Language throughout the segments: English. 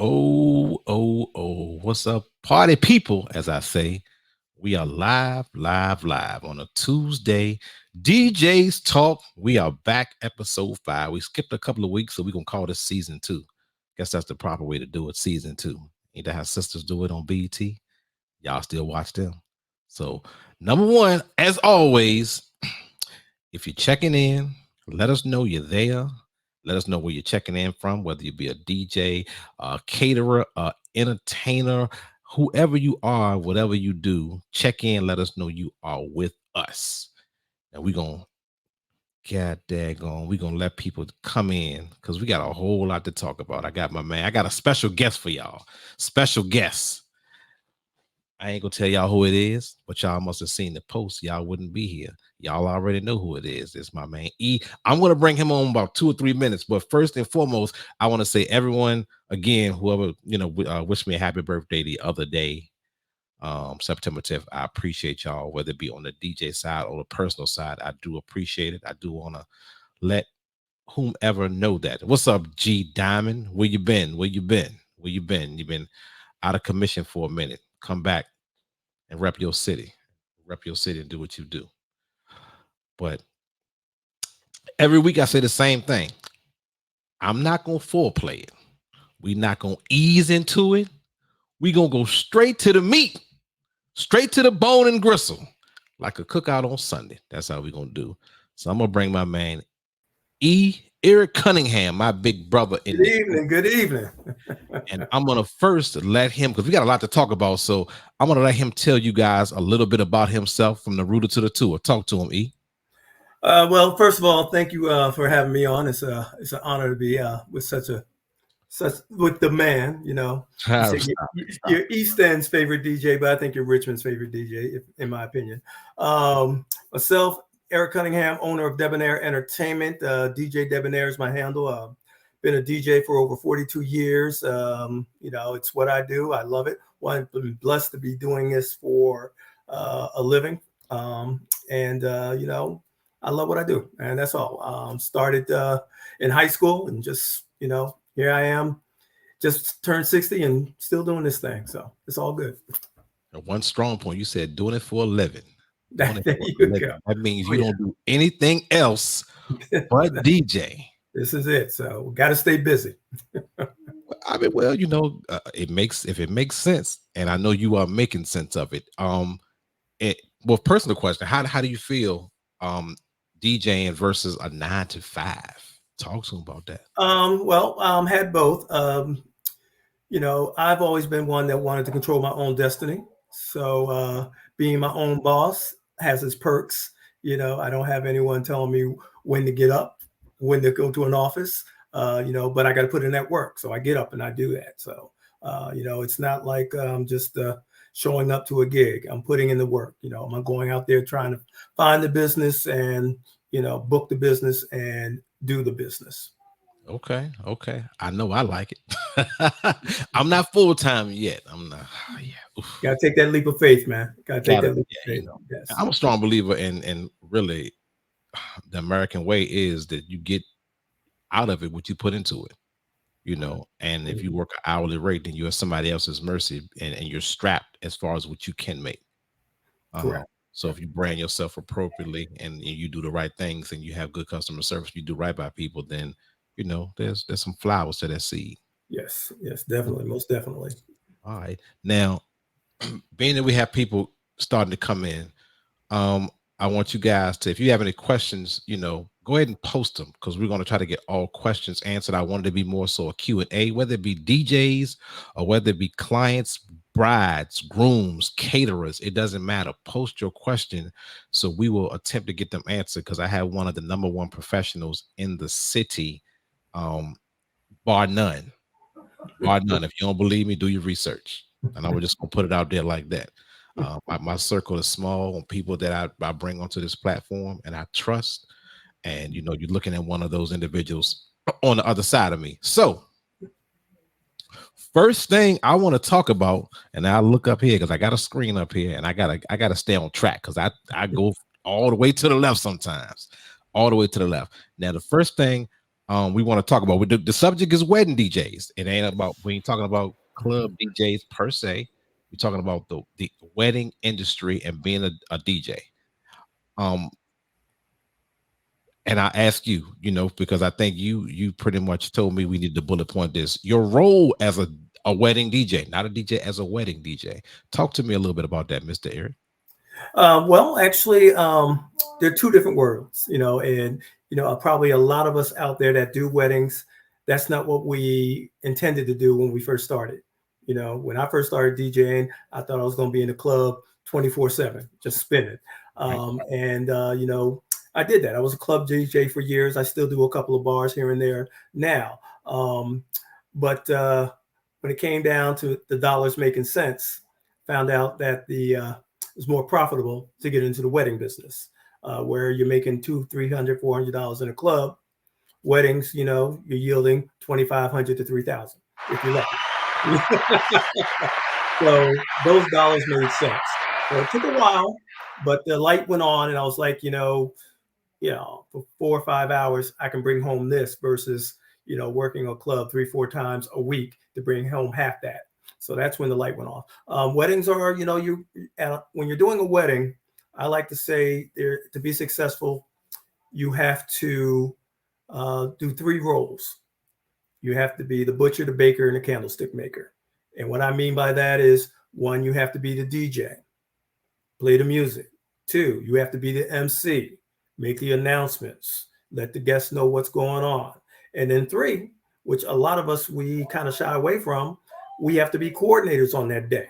Oh, what's up, party people? As I say, we are live on a Tuesday. DJs Talk. We are back, episode 5. We skipped a couple of weeks, so we're going to call this season 2. Guess that's the proper way to do it, season 2. Ain't that how sisters do it on BET? Y'all still watch them. So, number one, as always, if you're checking in, let us know you're there. Let us know where you're checking in from, whether you be a DJ, a caterer, a entertainer, whoever you are, whatever you do, check in. Let us know you are with us. And we're going to God daggone, we're going to let people come in because we got a whole lot to talk about. I got a special guest for y'all. Special guest. I ain't gonna tell y'all who it is, but y'all must have seen the post. Y'all wouldn't be here. Y'all already know who it is. It's my man E. I'm gonna bring him on about 2 or 3 minutes. But first and foremost, I want to say everyone again, whoever wished me a happy birthday the other day, September 10th. I appreciate y'all, whether it be on the DJ side or the personal side. I do appreciate it. I do want to let whomever know that. What's up, G Diamond? Where you been? Where you been? Where you been? You've been out of commission for a minute. Come back and rep your city. Rep your city and do what you do. But every week I say the same thing. I'm not gonna foreplay it. We're not gonna ease into it. We're gonna go straight to the meat, straight to the bone and gristle, like a cookout on Sunday. That's how we're gonna do. So I'm gonna bring my man Eric Cunningham, my big brother. Good evening. Good evening. And I'm gonna first let him, because we got a lot to talk about. So I'm gonna let him tell you guys a little bit about himself from the rooter to the tour. Talk to him, E. Well, first of all, thank you for having me on. It's an honor to be with with the man. You say Stop. you're East End's favorite DJ, but I think you're Richmond's favorite DJ, in my opinion. Myself, Eric Cunningham, owner of Debonair Entertainment. DJ Debonair is my handle. Been a DJ for over 42 years. It's what I do. I love it. Well, I've been blessed to be doing this for a living. I love what I do, and that's all. Started in high school, and just here I am, just turned 60 and still doing this thing. So it's all good. One strong point. You said doing it for a living. There you go. That means Oh, you yeah. don't do anything else but DJ. This is it. So we got to stay busy. I mean, well, if it makes sense, and I know you are making sense of it. Well, personal question: How do you feel DJing versus a 9 to 5? Talk to them about that. Had both. I've always been one that wanted to control my own destiny. So being my own boss has its perks. I don't have anyone telling me when to get up, when to go to an office. But I got to put in that work. So I get up and I do that. So it's not like just showing up to a gig. I'm putting in the work. I'm going out there trying to find the business and book the business and do the business. Okay. I know I like it. I'm not full time yet. I'm not. Yeah. Oof. Gotta take that leap of faith, man. Gotta take that leap of Yeah, faith. Yes. I'm a strong believer in really the American way is that you get out of it what you put into it. And if you work an hourly rate, then you're at somebody else's mercy, and you're strapped as far as what you can make. Correct. So if you brand yourself appropriately and you do the right things and you have good customer service, you do right by people, then there's some flowers to that seed. Yes, definitely, most definitely. All right. Now, being that we have people starting to come in, I want you guys to, if you have any questions, go ahead and post them because we're going to try to get all questions answered. I wanted to be more so a Q&A, whether it be DJs or whether it be clients, brides, grooms, caterers. It doesn't matter. Post your question so we will attempt to get them answered because I have one of the number one professionals in the city, bar none. Bar none. If you don't believe me, do your research. And I was just going to put it out there like that. My circle is small on people that I bring onto this platform and I trust. And you're looking at one of those individuals on the other side of me. So first thing I want to talk about, and I look up here because I got a screen up here and I gotta stay on track because I go all the way to the left sometimes. All the way to the left. Now, the first thing We want to talk about the subject is wedding DJs. It ain't about we ain't talking about club DJs per se. We're talking about the wedding industry and being a DJ. Um, and I ask you, because I think you pretty much told me we need to bullet point this. Your role as a wedding DJ, not a DJ, as a wedding DJ. Talk to me a little bit about that, Mr. Eric. Well, actually, they're two different worlds, and probably a lot of us out there that do weddings, that's not what we intended to do when we first started. When I first started DJing, I thought I was going to be in the club 24/7, just spinning. Right. And I did that. I was a club DJ for years. I still do a couple of bars here and there now. But when it came down to the dollars making sense, found out that it's more profitable to get into the wedding business, where you're making $200, $300, $400 in a club. Weddings, you're yielding 2,500 to 3,000 if you're lucky. So those dollars made sense. So it took a while, but the light went on, and I was like, for 4 or 5 hours, I can bring home this versus, working a club 3, 4 times a week to bring home half that. So that's when the light went off. Weddings are, when you're doing a wedding, I like to say to be successful, you have to do 3 roles. You have to be the butcher, the baker, and the candlestick maker. And what I mean by that is, 1, you have to be the DJ, play the music. 2, you have to be the MC, make the announcements, let the guests know what's going on. And then 3, which a lot of us, we kind of shy away from, we have to be coordinators on that day.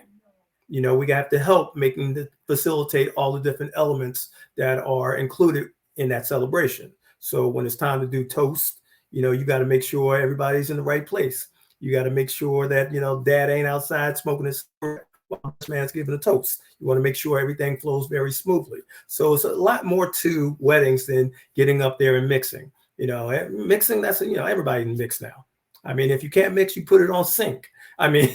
We have to help facilitate all the different elements that are included in that celebration. So when it's time to do toast, you got to make sure everybody's in the right place. You got to make sure that, dad ain't outside smoking his cigarette while this man's giving a toast. You want to make sure everything flows very smoothly. So it's a lot more to weddings than getting up there and mixing. Mixing, that's, everybody can mix now. I mean, if you can't mix, you put it on sync. I mean,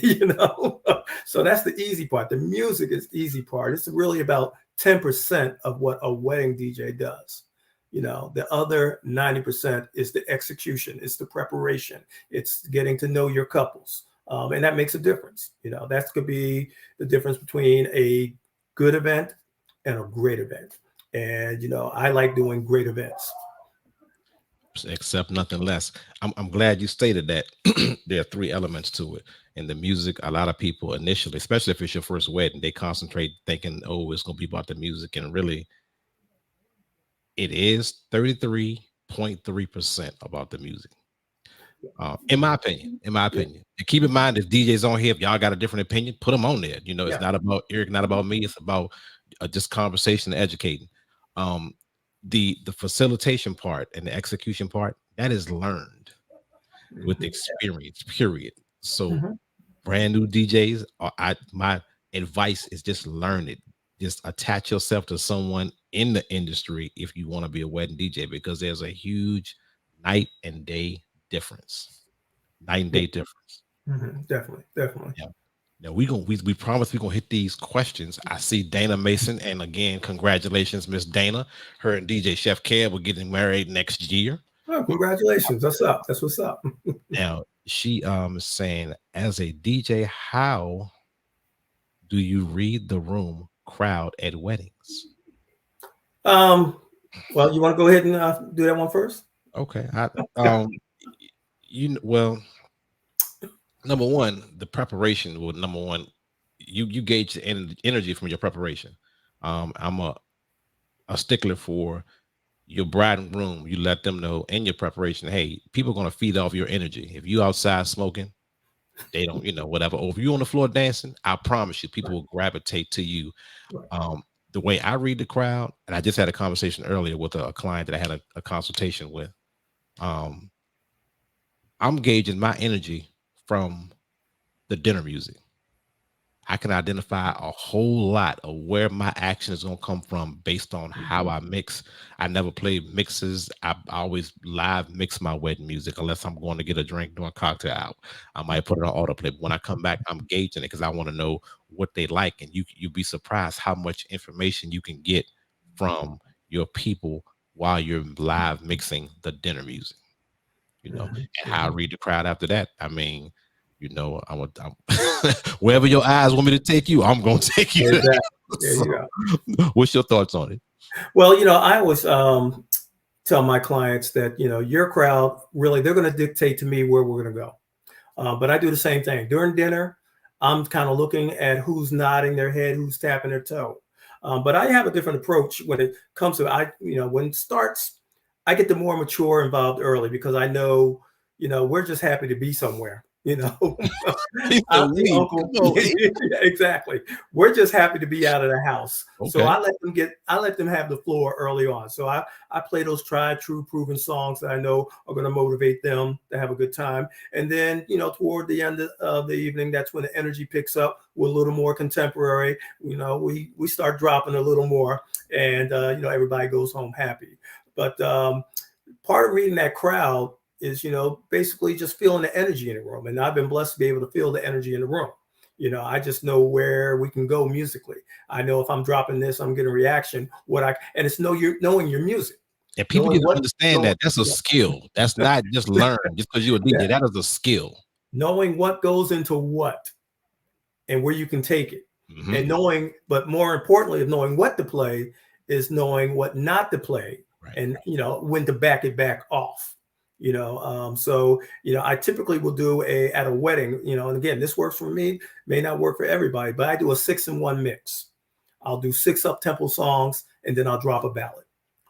so that's the easy part. The music is the easy part. It's really about 10% of what a wedding DJ does. The other 90% is the execution. It's the preparation. It's getting to know your couples. And that makes a difference. That could be the difference between a good event and a great event. And, I like doing great events. Accept nothing less. I'm glad you stated that. There are 3 elements to it. And the music, a lot of people initially, especially if it's your first wedding, they concentrate thinking, oh, it's going to be about the music. And really, it is 33.3% about the music. In my opinion, And keep in mind, if DJs on here, if y'all got a different opinion, put them on there. It's not about Eric, not about me. It's about just conversation and educating. Um, the facilitation part and the execution part, that is learned with experience. Period. So Mhm. brand new DJs, my advice is just learn it. Just attach yourself to someone in the industry if you want to be a wedding DJ, because there's a huge night and day difference. Night and Yeah. day difference. Definitely, definitely. Yeah. Now we promise we're gonna hit these questions. I see Dana Mason, and again, congratulations, Miss Dana. Her and DJ Chef Kev are getting married next year. Oh, congratulations. That's up. That's what's up. Now she is saying, as a DJ, how do you read the room crowd at weddings? Um, well, you want to go ahead and do that one first? Okay. Well, number one, the preparation. Well, number one, you gauge the energy from your preparation. I'm a stickler for your bride and groom. You let them know in your preparation, hey, people are gonna feed off your energy. If you outside smoking, they don't, whatever. Or if you on the floor dancing, I promise you, people Right, will gravitate to you. right. The way I read the crowd, and I just had a conversation earlier with a client that I had a consultation with. Um, I'm gauging my energy from the dinner music. I can identify a whole lot of where my action is going to come from based on how I mix. I never play mixes. I always live mix my wedding music unless I'm going to get a drink during cocktail hour. I might put it on autoplay. But when I come back, I'm gauging it because I want to know what they like. And you'd be surprised how much information you can get from your people while you're live mixing the dinner music. and how I read the crowd after that. I mean, I'm wherever your eyes want me to take you, I'm gonna take you. Exactly. There So, you go. what's your thoughts on it? Well, I always tell my clients that your crowd really they're going to dictate to me where we're going to go. But I do the same thing during dinner. I'm kind of looking at who's nodding their head, who's tapping their toe. But I have a different approach when it comes to when it starts, I get the more mature involved early because I know we're just happy to be somewhere. He said, Auntie, "We uncle, come on." yeah, exactly. We're just happy to be out of the house. So Okay. I let them have the floor early on. So I play those tried, true, proven songs that I know are going to motivate them to have a good time. And then, toward the end of the evening, that's when the energy picks up. We're a little more contemporary. We start dropping a little more, and everybody goes home happy. But part of reading that crowd is basically just feeling the energy in the room, and I've been blessed to be able to feel the energy in the room. I just know where we can go musically. I know if I'm dropping this, I'm getting a reaction. And it's knowing your music, And people knowing need to what understand knowing, that that's a skill. That's not just learned just because you're a DJ. yeah, That is a skill. knowing what goes into what and where you can take it, Hmm. and but more importantly, of knowing what to play is knowing what not to play, Right. and when to back it back off. So I typically will do at a wedding, and again, this works for me, may not work for everybody, but I do a 6-in-1 mix. I'll do 6 up-tempo songs, and then I'll drop a ballad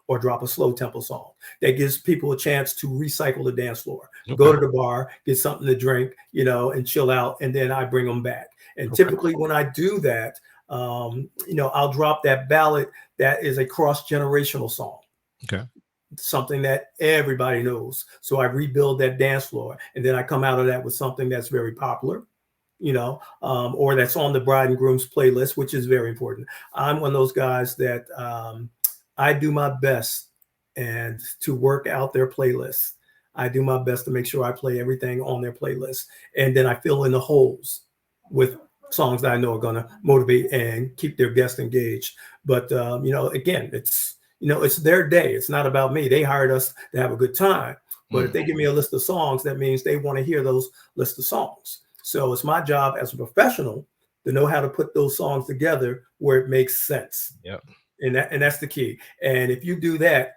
or drop a slow tempo song. That gives people a chance to recycle the dance floor, go Okay. to the bar, get something to drink, and chill out, and then I bring them back. And Okay. typically when I do that, I'll drop that ballad that is a cross-generational song, Okay. something that everybody knows. So I rebuild that dance floor, and then I come out of that with something that's very popular, or that's on the bride and groom's playlist, which is very important. I'm one of those guys that I do my best and to work out their playlists. I do my best to make sure I play everything on their playlist, and then I fill in the holes with songs that I know are going to motivate and keep their guests engaged. But again, it's their day. It's not about me. They hired us to have a good time. But if they give me a list of songs, that means they want to hear those list of songs. So it's my job as a professional to know how to put those songs together where it makes sense. Yep. And that's the key. And if you do that,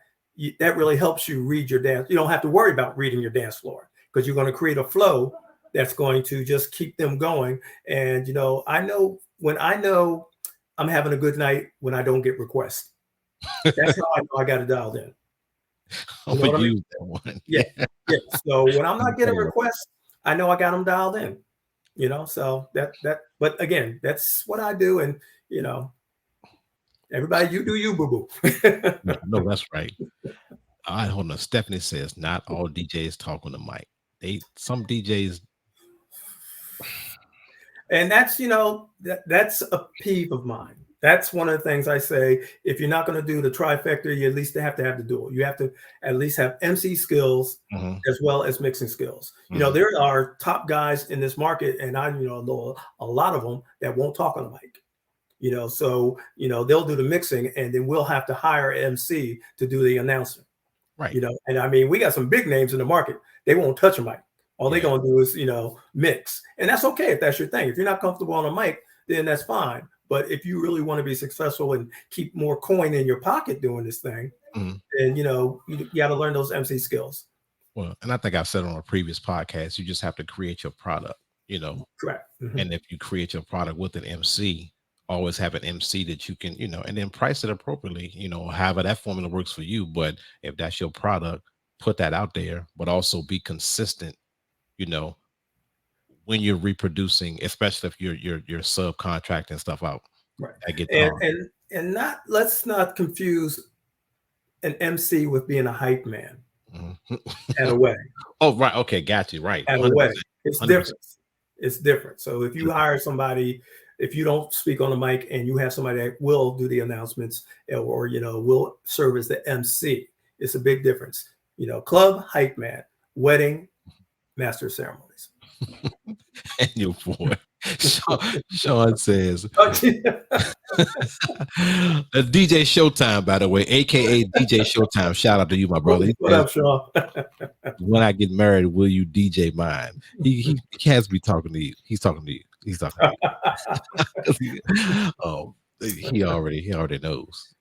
that really helps you read your dance. You don't have to worry about reading your dance floor because you're going to create a flow that's going to just keep them going. And I know I'm having a good night when I don't get requests. That's how I know I got it dialed in. I'm You know gonna what I mean? use that one. Yeah, yeah. So when I'm not getting Okay. requests, I know I got them dialed in. So that. But again, that's what I do, and everybody, you do you, boo boo. No, that's right. All right, hold on. Stephanie says not all DJs talk on the mic. Some DJs. And that's that's a peeve of mine. That's one of the things I say. If you're not going to do the trifecta, you at least have to have the dual. You have to at least have MC skills Mhm, as well as mixing skills. mhm. There are top guys in this market, and I know a lot of them that won't talk on the mic. So they'll do the mixing, and then we'll have to hire an MC to do the announcing. Right. And I mean, we got some big names in the market. They won't touch a mic. All they're Yeah. gonna do is mix, and that's okay if that's your thing. If you're not comfortable on a mic, then that's fine. But if you really want to be successful and keep more coin in your pocket doing this thing, Mhm. then you got to learn those MC skills. Well, and I think I've said on a previous podcast, you just have to create your product, Correct. Mm-hmm. and if you create your product with an MC, always have an MC that you can, and then price it appropriately, however that formula works for you. But if that's your product, put that out there, but also be consistent, you know, when you're reproducing, especially if you're subcontracting stuff out. Right. That gets And hard. and not let's not confuse an MC with being a hype man Mhm. at a wedding. Oh, right. Okay, got you. Right. At a wedding. 100%. It's 100%. different. It's different. So if you hire somebody, if you don't speak on the mic and you have somebody that will do the announcements or will serve as the MC, it's a big difference. Club hype man, wedding master of ceremonies. And your boy. Sean says, DJ Showtime, by the way, aka DJ Showtime. Shout out to you, my brother. He What says, up, Sean? when I get married, will you DJ mine? He has to be talking to you. He's talking to you. He's talking to you. Oh, he already knows.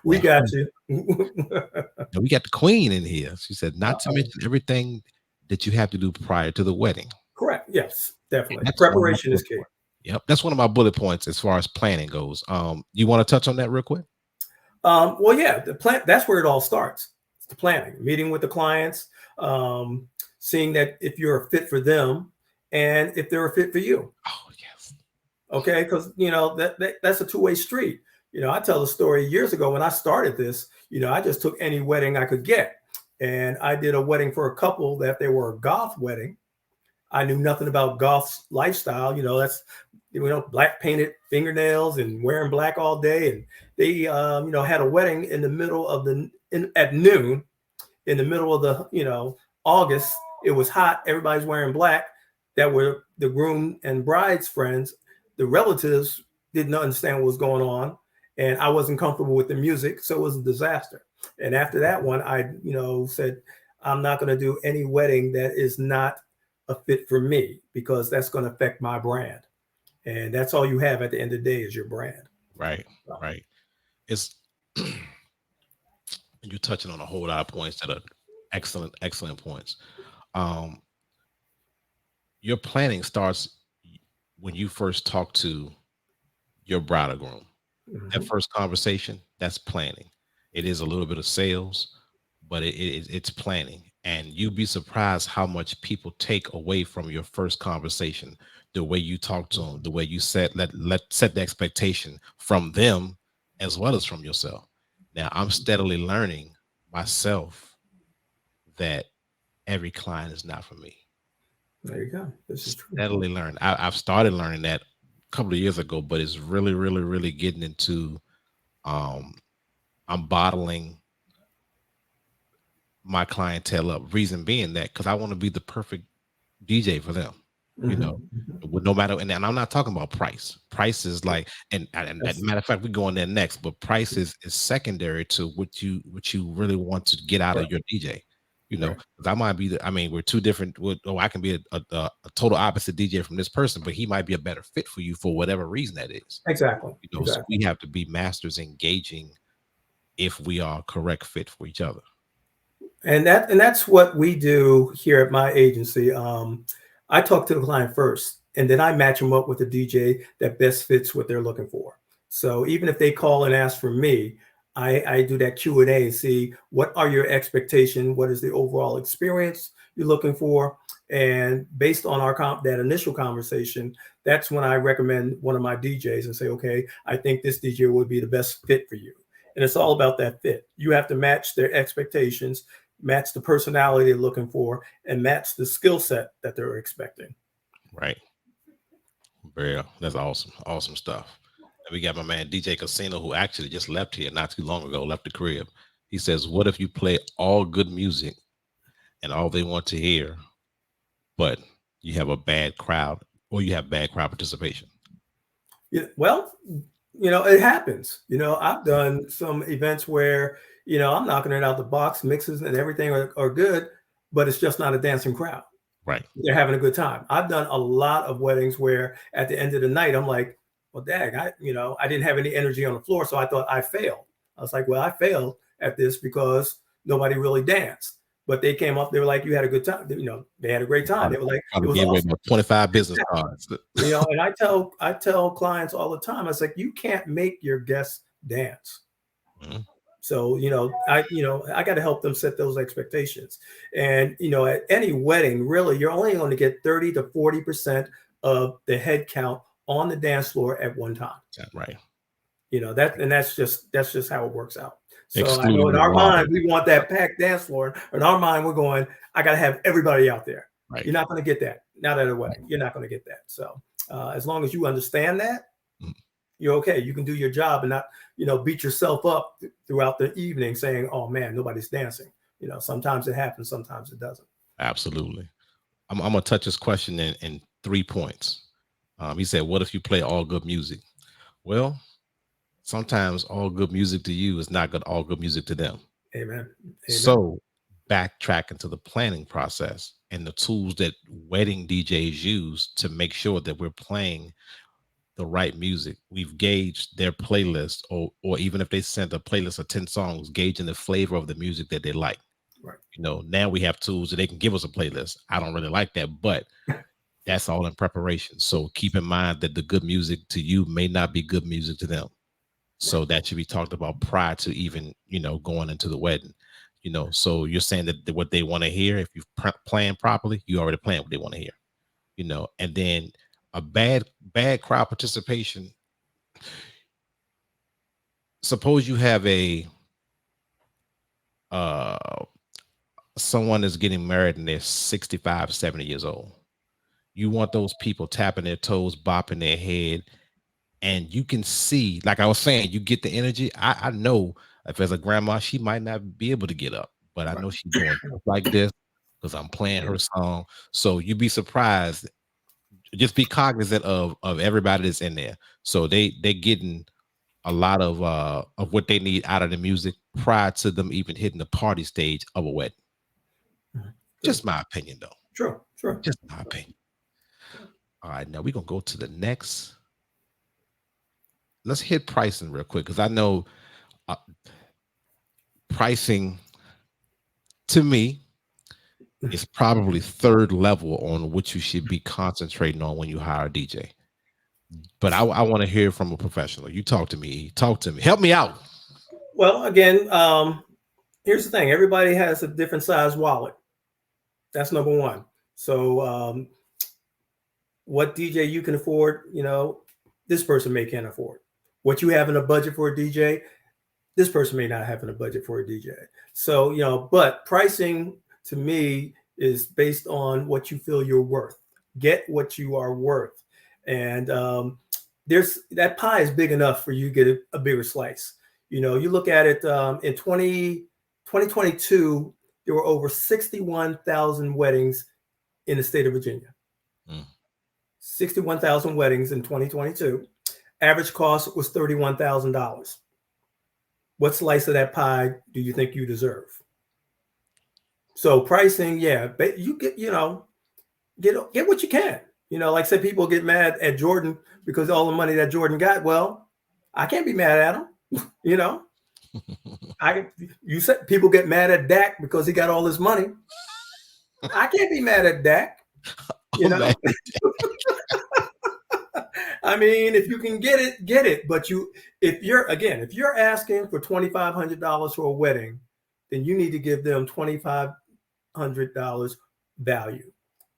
We Now, got you. we got the queen in here. She said, not to mention everything that you have to do prior to the wedding. Correct. Yes, definitely. That's one of my Preparation is bullet key. points. Yep, that's one of my bullet points as far as planning goes. You want to touch on that real quick? Well, yeah, the plan. That's where it all starts. It's the planning, meeting with the clients, seeing that if you're a fit for them, and if they're a fit for you. Oh yes. Okay, because that's a two-way street. I tell a story years ago when I started this. I just took any wedding I could get, and I did a wedding for a couple that they were a goth wedding. I knew nothing about golf's lifestyle. That's black painted fingernails and wearing black all day. And they had a wedding in the middle of at noon, in the middle of the August. It was hot. Everybody's wearing black. That were the groom and bride's friends. The relatives didn't understand what was going on, and I wasn't comfortable with the music, so it was a disaster. And after that one, I said, I'm not going to do any wedding that is not a fit for me, because that's going to affect my brand. And that's all you have at the end of the day is your brand. Right. It's you're touching on a whole lot of points that are excellent points. Your planning starts when you first talk to your bride or groom. That first conversation, that's planning. It is a little bit of sales, but it's planning. And you'd be surprised how much people take away from your first conversation, the way you talk to them, the way you set the expectation from them as well as from yourself. Now, I'm steadily learning myself that every client is not for me. There you go. This is true. Steadily learn. I've started learning that a couple of years ago, but it's really getting into I'm bottling my clientele up. Reason being that because I want to be the perfect DJ for them. With no matter, and I'm not talking about price. Price is like, and matter of fact, we go on there next. But price is secondary to what you really want to get out of your DJ. Because I might be we're two different. I can be a total opposite DJ from this person, but he might be a better fit for you for whatever reason that is. Exactly. So we have to be masters engaging if we are correct fit for each other. And that's what we do here at my agency. I talk to the client first, and then I match them up with a DJ that best fits what they're looking for. So even if they call and ask for me, I do that Q&A and see what are your expectations, what is the overall experience you're looking for, and based on that initial conversation, that's when I recommend one of my DJs and say, okay, I think this DJ would be the best fit for you. And it's all about that fit. You have to match their expectations, match the personality they're looking for, and match the skill set that they're expecting. Right. That's awesome stuff. And we got my man DJ Casino, who actually just left here not too long ago, left the crib. He says, what if you play all good music and all they want to hear, but you have a bad crowd or you have bad crowd participation? Yeah, well, it happens. I've done some events where I'm knocking it out the box, mixes and everything are good, but it's just not a dancing crowd. Right. They're having a good time. I've done a lot of weddings where at the end of the night, I'm like, well, dag, I didn't have any energy on the floor. So I thought I failed. I was like, well, I failed at this because nobody really danced. But they came up, they were like, you had a good time. They had a great time. They were like, it was awesome. 25 business cards. And I tell clients all the time, I was like, you can't make your guests dance. Mm-hmm. So, I got to help them set those expectations. And, at any wedding, really, you're only going to get 30 to 40% of the head count on the dance floor at one time. Right. That's just how it works out. So I know in our mind, we want that packed dance floor. In our mind, we're going, I got to have everybody out there. Right. You're not going to get that. Not at a wedding. You're not going to get that. So as long as you understand that, you're okay. You can do your job and not, beat yourself up throughout the evening saying, oh man, nobody's dancing. Sometimes it happens, sometimes it doesn't. Absolutely. I'm going to touch this question and 3 points. He said, "What if you play all good music?" Well, sometimes all good music to you is not good. All good music to them. Amen. Amen. So backtrack into the planning process and the tools that wedding DJs use to make sure that we're playing the right music. We've gauged their playlist, or even if they sent a playlist of 10 songs, gauging the flavor of the music that they like. Right. Now we have tools that they can give us a playlist. I don't really like that, but that's all in preparation. So keep in mind that the good music to you may not be good music to them. Right. So that should be talked about prior to even, going into the wedding. So you're saying that what they want to hear, if you plan properly, you already plan what they want to hear, and then a bad crowd participation. Suppose you have a uh someone is getting married and they're 65, 70 years old. You want those people tapping their toes, bopping their head, and you can see, like I was saying, you get the energy. I know if as a grandma, she might not be able to get up, but I Right. know she's doing just like this because I'm playing her song. So you'd be surprised. Just be cognizant of everybody that's in there. So they're getting a lot of what they need out of the music prior to them even hitting the party stage of a wedding. Mhm. Good. Just my opinion, though. Sure. Sure. Just my opinion. All right, now we're gonna go to the next. Let's hit pricing real quick because I know uh, pricing to me is probably third level on what you should be concentrating on when you hire a DJ. But I want to hear from a professional. You talk to me. Talk to me. Help me out. Well, again, here's the thing. Everybody has a different size wallet. That's number one. So, what DJ you can afford, this person may can't afford. What you have in a budget for a DJ, this person may not have in a budget for a DJ. So, but pricing to me is based on what you feel you're worth. Get what you are worth. And there's that pie is big enough for you to get a bigger slice. You look at it in 2022, there were over 61,000 weddings in the state of Virginia. Mm. 61,000 weddings in 2022. Average cost was $31,000. What slice of that pie do you think you deserve? So pricing, yeah, but you get what you can. Like I said, people get mad at Jordan because all the money that Jordan got. Well, I can't be mad at him. You said people get mad at Dak because he got all this money. I can't be mad at Dak. I mean, if you can get it, get it. But if you're asking for $2,500 for a wedding, then you need to give them $2,500 value.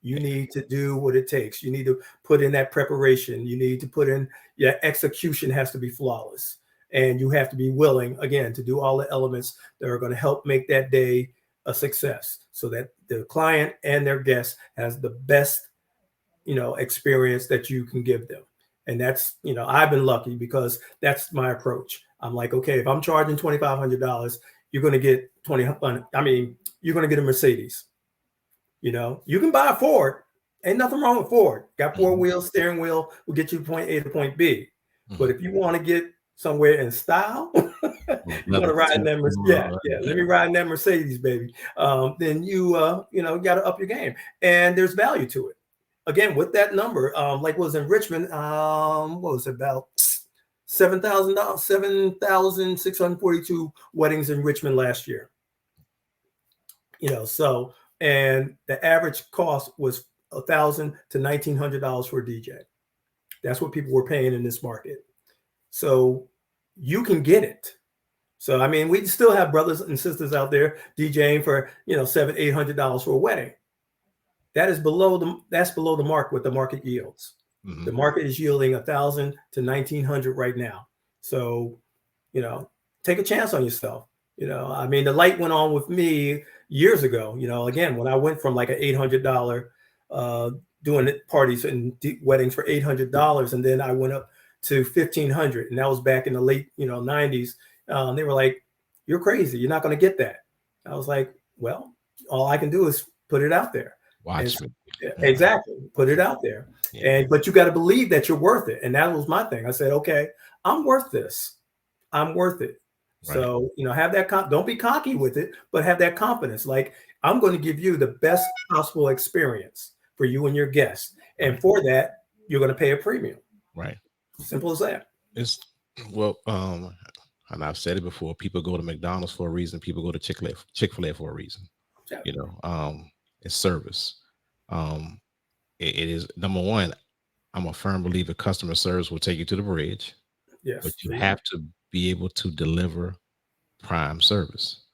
You need to do what it takes. You need to put in that preparation. You need to put in, your execution has to be flawless. And you have to be willing, again, to do all the elements that are going to help make that day a success so that the client and their guest has the best, experience that you can give them. And that's, I've been lucky because that's my approach. I'm like, okay, if I'm charging $2,500, you're going to get you're going to get a Mercedes. You can buy a Ford. Ain't nothing wrong with Ford. Got 4 wheels, steering wheel will get you point A to point B. But if you want to get somewhere in style, you want to ride in that let me ride in that Mercedes, baby. Then you got to up your game, and there's value to it. Again, with that number, like was in Richmond, what was it, about $7,642 weddings in Richmond last year. So, and the average cost was $1,000 to $1,900 for a DJ. That's what people were paying in this market. So you can get it. So I mean, we still have brothers and sisters out there DJing for $700, $800 for a wedding. That's below the mark what the market yields. Mm-hmm. The market is yielding $1,000 to $1,900 right now. So, take a chance on yourself. I mean, the light went on with me years ago. Again, when I went from like an $800 doing parties and weddings for $800, and then I went up to $1,500, and that was back in the late 90s. They were like, "You're crazy. You're not going to get that." I was like, "Well, all I can do is put it out there." Watch me. Mhm. Exactly. Put it out there. Yeah. And but you got to believe that you're worth it. And that was my thing. I said, okay, I'm worth this. I'm worth it. Right. So, have that don't be cocky with it, but have that confidence. Like, I'm going to give you the best possible experience for you and your guests. And Right. for that, you're going to pay a premium. Right. Simple as that. It's well, and I've said it before. People go to McDonald's for a reason. People go to Chick-fil-A for a reason. Yeah. You know, it's service. Um, it is number one. I'm a firm believer customer service will take you to the bridge, but Yes. you have to be able to deliver prime service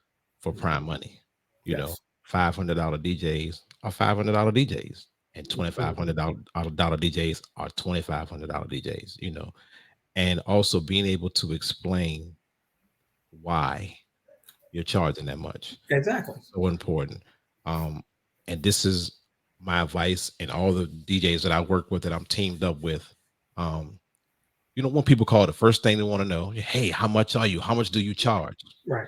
for prime money. You know, Yes. $500 DJs are $500 DJs, and Mhm. $2,500 DJs are $2,500 DJs. You know, and also being able to explain why you're charging that much. Exactly. So important. Um, and this is my advice, and all the DJs that I work with that I'm teamed up with. Um, when people call, the first thing they want to know, hey, how much are you? How much do you charge? Right.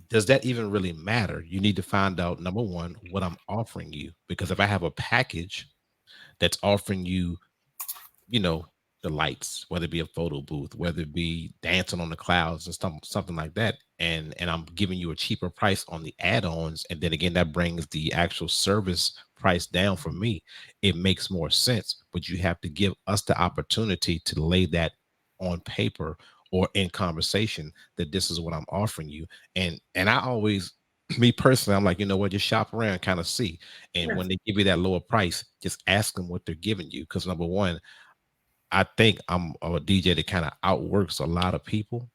Does that even really matter? You need to find out, number one, what I'm offering you. Because if I have a package that's offering you, you know, the lights, whether it be a photo booth, whether it be dancing on the clouds and something like that, and I'm giving you a cheaper price on the add-ons, and then again that brings the actual service price down for me, it makes more sense. But you have to give us the opportunity to lay that on paper or in conversation, that this is what I'm offering you. And I always, me personally, I'm like, you know what, just shop around, kind of see. And when Yes. they give you that lower price, just ask them what they're giving you. Because number one, I think I'm a DJ that kind of outworks a lot of people,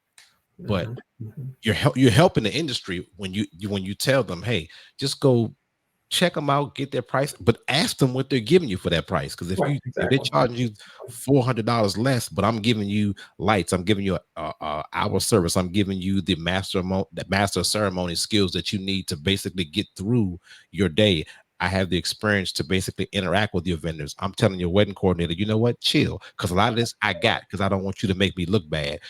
but Hmm. Hmm. you're helping the industry when you tell them, hey, just go check them out, get their price, but ask them what they're giving you for that price. Because Right. if they're Exactly. charging you $400 less, but I'm giving you lights, I'm giving you a hour service, I'm giving you the master of ceremony skills that you need to basically get through your day. I have the experience to basically interact with your vendors. I'm telling your wedding coordinator, you know what, chill, because a lot of this I got, because I don't want you to make me look bad,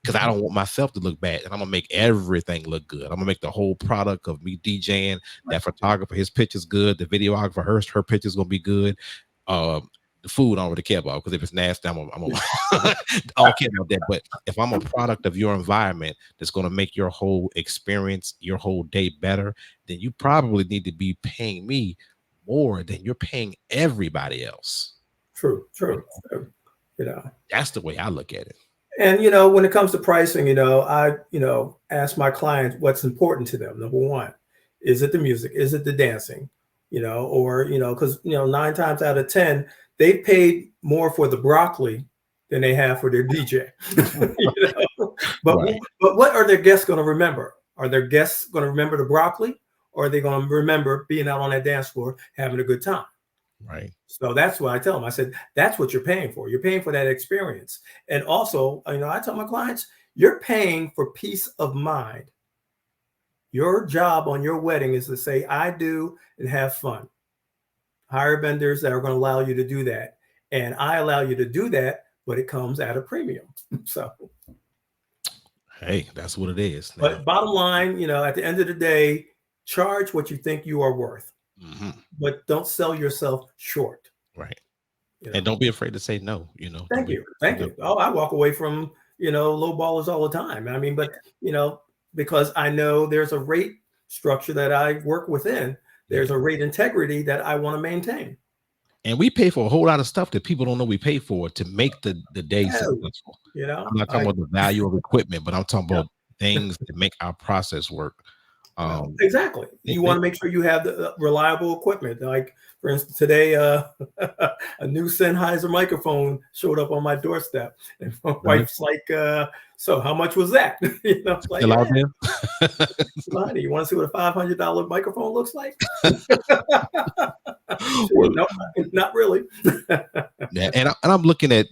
because I Mhm. don't want myself to look bad, and I'm gonna make everything look good. I'm gonna make the whole product of me DJing, Right. that photographer, his picture's good, the videographer, her picture's gonna be good. The food I don't really care about, because if it's nasty, I don't care about that. But if I'm a product of your environment that's gonna make your whole experience, your whole day better, then you probably need to be paying me more than you're paying everybody else. True. You True. know, True. You know. that's the way I look at it. And when it comes to pricing, I ask my clients what's important to them. Number one, is it the music? Is it the dancing? Or because 9 times out of 10, they paid more for the broccoli than they have for their DJ. you but Right, but what are their guests going to remember? Are their guests going to remember the broccoli, or are they going to remember being out on that dance floor having a good time? right, So that's what I tell them. I said, that's what you're paying for. You're paying for that experience. And also, I tell my clients, you're paying for peace of mind. Your job on your wedding is to say, I do, and have fun. Hire vendors that are going to allow you to do that. And I allow you to do that, but it comes at a premium. So, hey, that's what it is now. but bottom line, at the end of the day, charge what you think you are worth, Mhm. but don't sell yourself short. Right. You And know. don't be afraid to say no, don't Thank be you. afraid to say Thank no. you. Oh, I walk away from, low ballers all the time. I mean, but, because I know there's a rate structure that I work within, Yeah. there's a rate integrity that I want to maintain. And we pay for a whole lot of stuff that people don't know we pay for to make the day Oh, successful. I'm not talking I, about the value of equipment, but I'm talking yeah, about things that make our process work. exactly. They, You they, want to make sure you have the reliable equipment. Like, for instance, today, a new Sennheiser microphone showed up on my doorstep, and my really wife's like, "So, how much was that?" It's like, still out "Yeah, there. well, honey, you want to see what a $500 microphone looks like?" Well, No, not really. yeah, and I'm looking at.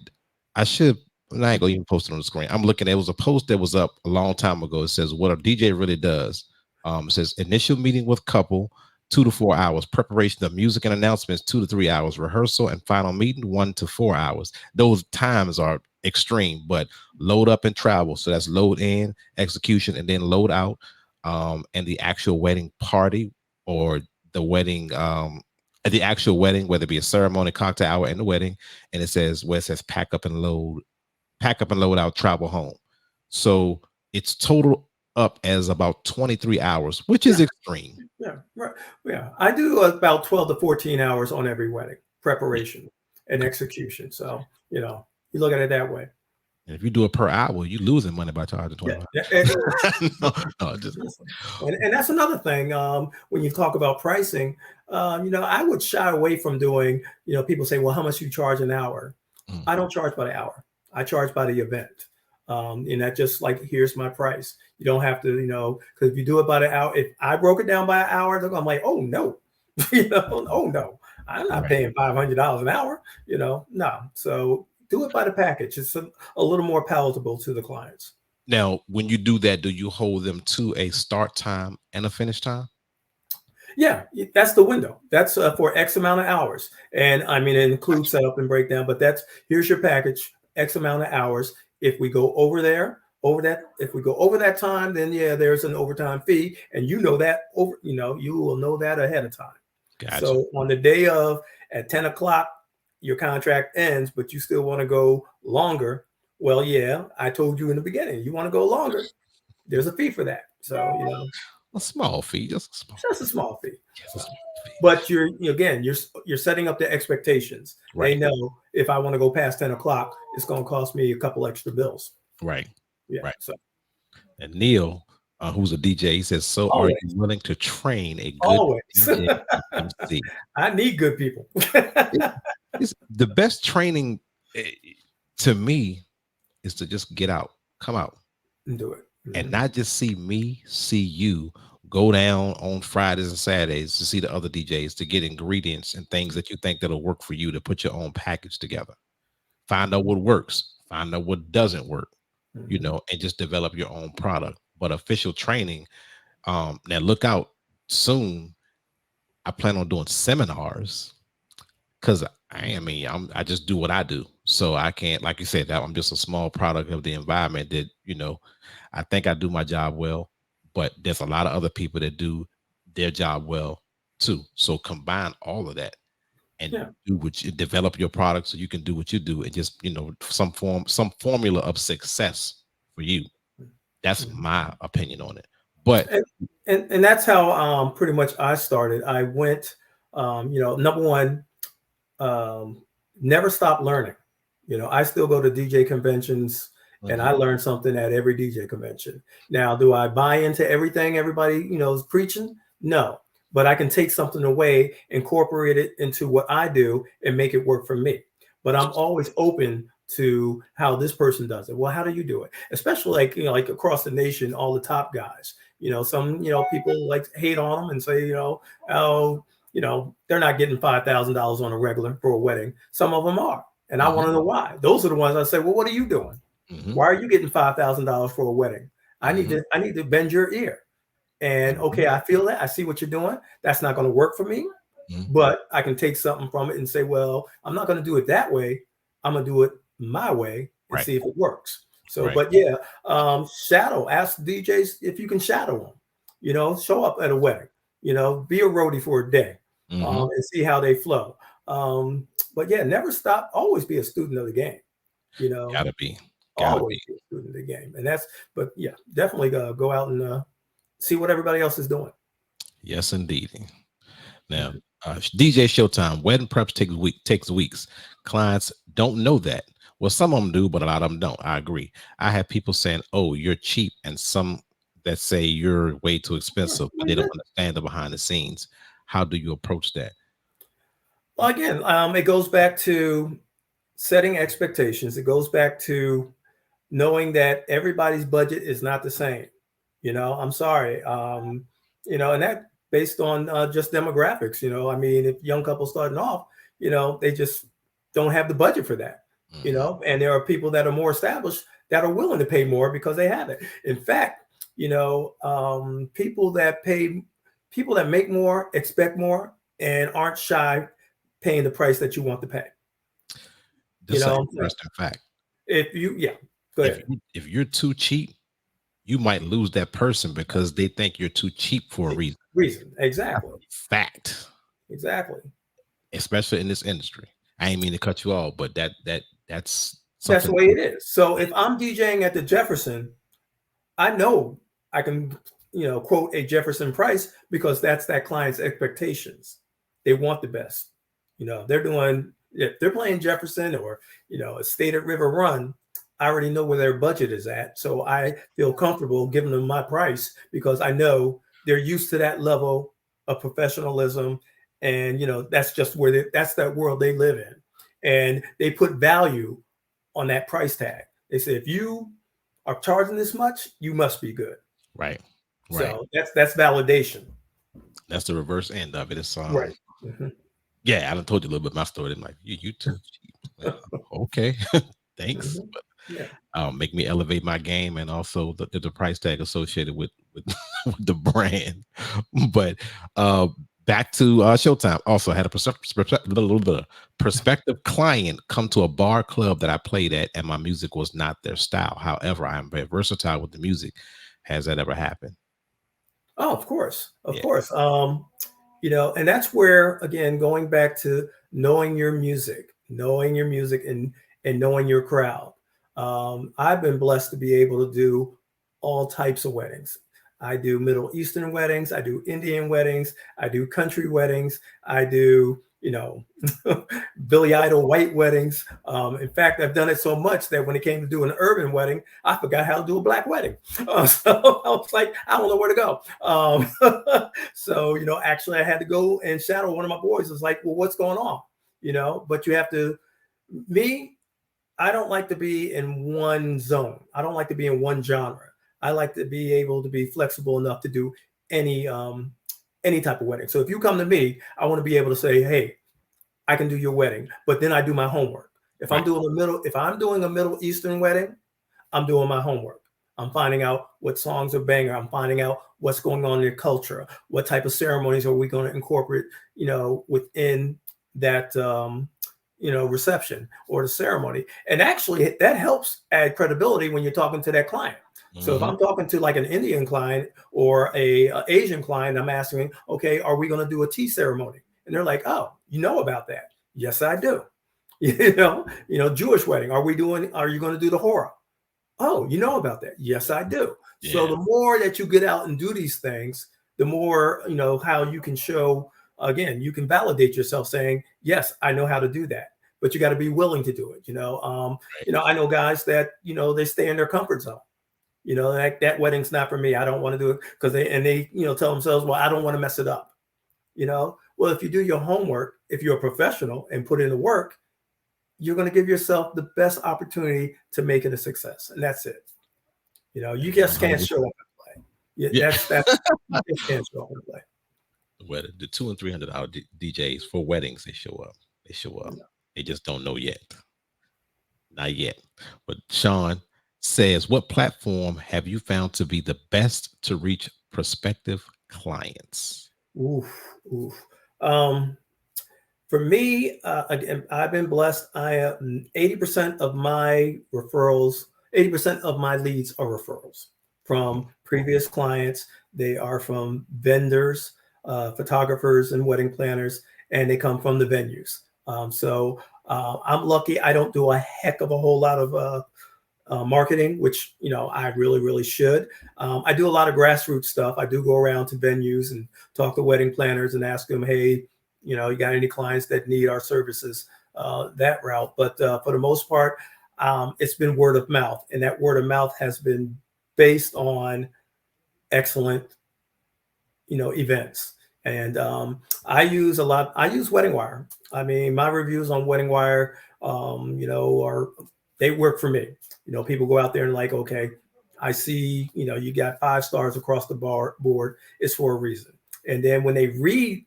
I should. And I ain't gonna even post it on the screen. I'm looking at. It was a post that was up a long time ago. It says what a DJ really does. It says initial meeting with couple, 2 to 4 hours. Preparation of music and announcements, 2 to 3 hours. Rehearsal and final meeting, 1 to 4 hours. Those times are extreme, but load up and travel. So that's load in, execution, and then load out. And the actual wedding party, or the wedding at the actual wedding, whether it be a ceremony, cocktail hour, and the wedding, and it says where it says pack up and load out, travel home. So it's total up as about 23 hours, which is Yeah, extreme. yeah, right. Yeah, I do about 12 to 14 hours on every wedding Yeah. preparation and execution. So, you look at it that way. And if you do it per hour, you're losing money by charging Yeah. 25. No, Listen, no, just listen. And that's another thing. When you talk about pricing, I would shy away from doing, people say, well, how much you charge an hour? mm, I don't charge by the hour. I charge by the event. And that just like, here's my price. You don't have to, because if you do it by the hour, if I broke it down by an hour, I'm like, oh no, oh no, I'm not right. paying $500 an hour, no. So do it by the package. It's a little more palatable to the clients. Now, when you do that, do you hold them to a start time and a finish time? Yeah, that's the window. That's for X amount of hours, and I mean it includes Gotcha. setup and breakdown. But here's your package, X amount of hours. If we go over there, if we go over that time, then yeah, there's an overtime fee, and you will know that ahead of time. Gotcha. So on the day of at 10 o'clock, your contract ends, but you still want to go longer. Well, yeah, I told you in the beginning, you want to go longer. There's a fee for that. So A small fee, just a small it's just a fee. small fee. Yes, a So. small fee. But you're setting up the expectations. They Right, know if I want to go past 10 o'clock, it's going to cost me a couple extra bills. right, Yeah. right. So And Neil, who's a DJ, he says, "So, are you always, willing to train a good always, DJ and MC?" I need good people. It- It's the best training eh, to me is to just get out, come out, And do it. and Mhm. not just see me, see you. Go down on Fridays and Saturdays to see the other DJs to get ingredients and things that you think that'll work for you to put your own package together. Find out what works, find out what doesn't work, Mhm. and just develop your own product. But official training, now look out soon. I plan on doing seminars because I just do what I do. So I can't, like you said, that I'm just a small product of the environment that, I think I do my job well, but there's a lot of other people that do their job well too. So combine all of that and Yeah. do what you develop your product so you can do what you do and just, some formula of success for you. That's Mhm. my opinion on it. But And, and that's how pretty much I started. I went, number one, um, never stop learning. I still go to DJ conventions and mhm, I learn something at every DJ convention. Now, do I buy into everything everybody, is preaching? No, but I can take something away, incorporate it into what I do and make it work for me. But I'm always open to how this person does it. Well, how do you do it? Especially like, like across the nation, all the top guys, some, people like hate on them and say, oh, they're not getting $5,000 on a regular for a wedding. Some of them are. And I mhm, want to know why. Those are the ones I say, well, what are you doing? mhm, Why are you getting $5,000 for a wedding? mhm, I need to bend your ear. And mhm, okay, I feel that. I see what you're doing. That's not going to work for me, mhm. but I can take something from it and say, well, I'm not going to do it that way. I'm going to do it my way and Right, see if it works. So, right. but yeah, ask DJs if you can shadow them, show up at a wedding, be a roadie for a day Mhm. and see how they flow. But yeah, never stop. Always be a student of the game, you know, Gotta be. Gotta always be. be a student of the game. But yeah, definitely go out and see what everybody else is doing. Yes, indeed. Now, Mhm. DJ Showtime, wedding preps takes weeks. Clients don't know that. Well, some of them do, but a lot of them don't. I agree. I have people saying, "Oh, you're cheap," and some that say you're way too Sure. expensive, but Well, they don't understand the behind the scenes. How do you approach that? again, it goes back to setting expectations. It goes back to knowing that everybody's budget is not the same. I'm sorry. And that based on just demographics. I mean, if young couples starting off, they just don't have the budget for that. Mhm. And there are people that are more established that are willing to pay more because they have it. In fact, people that make more expect more and aren't shy paying the price that you want to pay. This is an So interesting fact. yeah, go If ahead. if you're too cheap, you might lose that person because they think you're too cheap for a reason. Reason That's exactly. a fact. Exactly. especially in this industry. I ain't mean to cut you off, but that's That's something. the way it is. So if I'm DJing at the Jefferson, I know I can, quote a Jefferson price because that's that client's expectations. They want the best. They're doing, if they're playing Jefferson or, a state at River Run, I already know where their budget is at. So I feel comfortable giving them my price because I know they're used to that level of professionalism. And, that's just that's that world they live in. And they put value on that price tag. They say, if you are charging this much, you must be good. Right, right. So that's validation. That's the reverse end of it. It's Right. Mhm. yeah, I done told you a little bit my story. I'm like, you too cheap. Okay, thanks. Mhm. Yeah. Make me elevate my game and also the price tag associated with, with the brand. But uh, back to Showtime. Also, I had a prospective client come to a bar club that I played at, and my music was not their style. However, I am very versatile with the music. Has that ever happened? Oh, of course. Of Yeah. course. And that's where, again, going back to knowing your music and knowing your crowd. I've been blessed to be able to do all types of weddings. I do Middle Eastern weddings, I do Indian weddings, I do country weddings, I do, Billy Idol white weddings. In fact, I've done it so much that when it came to do an urban wedding, I forgot how to do a black wedding. So I was like, I don't know where to go. So, actually, I had to go and shadow one of my boys. It's like, well, what's going on? But you have to, me, I don't like to be in one zone. I don't like to be in one genre. I like to be able to be flexible enough to do any any type of wedding. So if you come to me, I want to be able to say, hey, I can do your wedding, but then I do my homework. Right. If I'm doing a Middle Eastern wedding, I'm doing my homework. I'm finding out what songs are banger. I'm finding out what's going on in their culture. What type of ceremonies are we going to incorporate, within that, reception or the ceremony. And actually, that helps add credibility when you're talking to that client. So if Hmm. I'm talking to like an Indian client or a Asian client, I'm asking, okay, are we going to do a tea ceremony? And they're like, oh, you know about that? Yes, I do. Jewish wedding. Are you going to do the horror? Oh, you know about that? Yes, I do. So Yeah. the more that you get out and do these things, the more, how you can show, again, you can validate yourself saying, yes, I know how to do that. But you got to be willing to do it. Right. I know guys that, they stay in their comfort zone. That wedding's not for me. I don't want to do it because they tell themselves, well, I don't want to mess it up. Well, if you do your homework, if you're a professional and put in the work, you're going to give yourself the best opportunity to make it a success. And that's it. You One just can't hundred show up percent. and play. Yeah, Yeah. that's you just can't show up and play. Well, the $200 and $300 DJs for weddings, they show up. They show up. No. They just don't know yet. Not yet. But Sean says, what platform have you found to be the best to reach prospective clients? Oof, oof. Um, for me, again, I've been blessed. 80% of my referrals, 80% of my leads are referrals from previous clients. They are from vendors, photographers, and wedding planners, and they come from the venues. So I'm lucky. I don't do a heck of a whole lot of marketing, which I really, really should. I do a lot of grassroots stuff. I do go around to venues and talk to wedding planners and ask them, hey, you got any clients that need our services that route. But for the most part, it's been word of mouth, and that word of mouth has been based on excellent, events. And I use Wedding Wire. I mean, my reviews on Wedding Wire, are they work for me. People go out there and like, okay, I see, you got 5 stars across the board. It's for a reason. And then when they read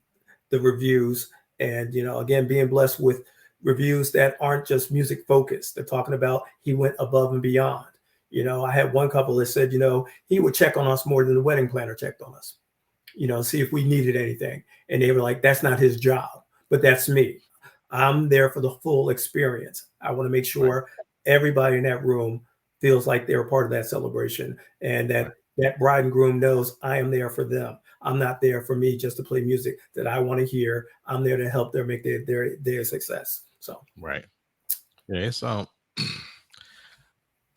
the reviews, and again, being blessed with reviews that aren't just music focused, they're talking about he went above and beyond. I had one couple that said, he would check on us more than the wedding planner checked on us, see if we needed anything. And they were like, that's not his job, but that's me. I'm there for the full experience. I want to make Right. sure everybody in that room feels like they're a part of that celebration, and Right. that bride and groom knows I am there for them. I'm not there for me just to play music that I want to hear. I'm there to help them make their success. So Right. Yeah, it's I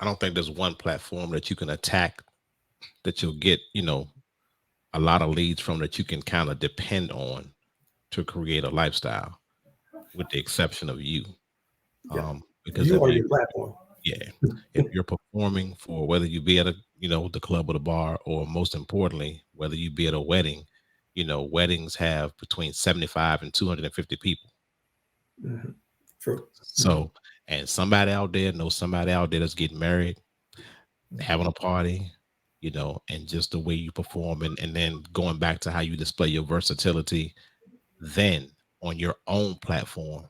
don't think there's one platform that you can attack that you'll get, a lot of leads from that you can kind of depend on to create a lifestyle, with the exception of you. yeah, Because you if are you your platform. yeah, if you're performing for whether you be at the club or the bar, or most importantly, whether you be at a wedding, weddings have between 75 and 250 people. Hmm. True. Hmm. So, and somebody out there knows somebody out there that's getting married, having a party, and just the way you perform, and then going back to how you display your versatility, then on your own platform,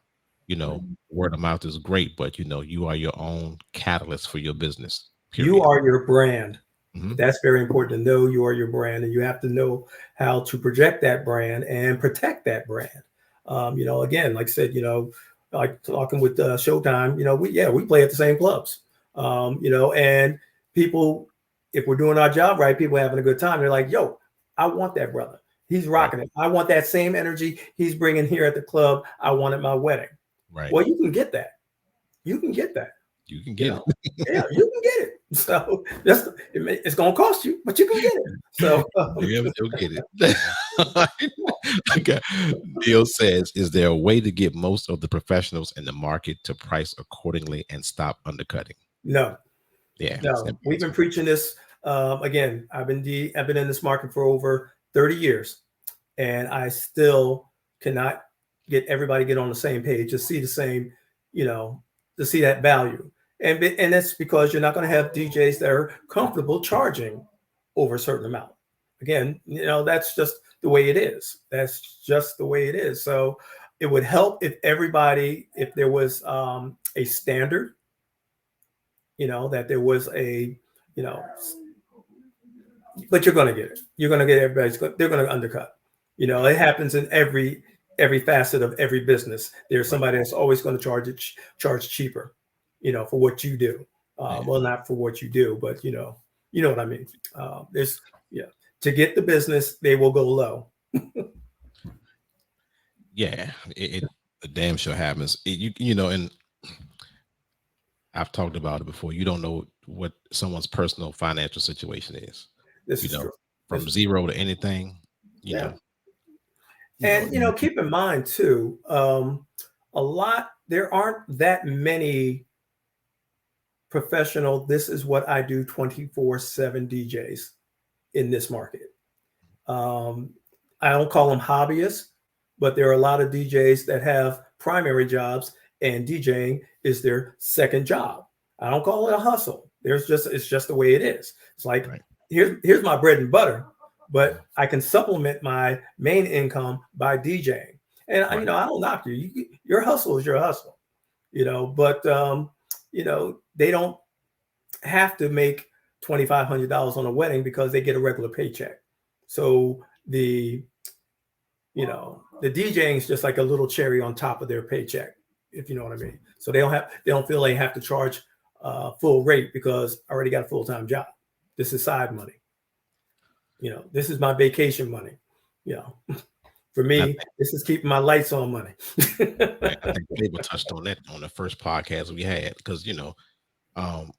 word of mouth is great, but you are your own catalyst for your business, You period. are your brand. Hmm. That's very important to know you are your brand, and you have to know how to project that brand and protect that brand. Again, like I said, like talking with Showtime, we play at the same clubs, and people, if we're doing our job right, people having a good time. They're like, "Yo, I want that brother. He's Right, rocking it. I want that same energy he's bringing here at the club. I want at my wedding." right. Well, you can get that. You can get that. You can You get know, yeah, you can get it. So it's going to cost you, but you can get it. So Damn, you'll get it. Okay. Neil says, "Is there a way to get most of the professionals in the market to price accordingly and stop undercutting?" no, Yeah, no, simple we've been answer. preaching this. Again, I've been in this market for over 30 years, and I still cannot get everybody get on the same page to see the same, you know, to see that value. And that's because you're not going to have DJs that are comfortable charging over a certain amount. Again, that's just the way it is. That's just the way it is. So it would help if there was a standard, that there was you know, but you're going to get it. You're going to get they're going to undercut. It happens in every facet of every business. There's Right. somebody that's always going to charge cheaper, for what you do. Yeah. Well, not for what you do, but you know what I mean. There's yeah, to get the business, they will go low. Yeah. It the damn sure happens. And I've talked about it before. You don't know what someone's personal financial situation is. This You is know, true. from This is zero to anything. You yeah, know. You know. and keep in mind too, there aren't that many professional. This is what I do 24/7 DJs in this market. Um, I don't call them hobbyists, but there are a lot of DJs that have primary jobs, and DJing is their second job. I don't call it a hustle. It's just the way it is. It's like Right. here's my bread and butter, but I can supplement my main income by DJing. And Right. I don't knock you. Your hustle is your hustle. But they don't have to make $2,500 on a wedding because they get a regular paycheck. So the DJing is just like a little cherry on top of their paycheck, if you know what I mean. So they don't feel they have to charge full rate because I already got a full time job. This is side money. This is my vacation money. You know, for And I me, this is keeping my lights on money. Right. I think Flavor touched on that on the first podcast we had, because um,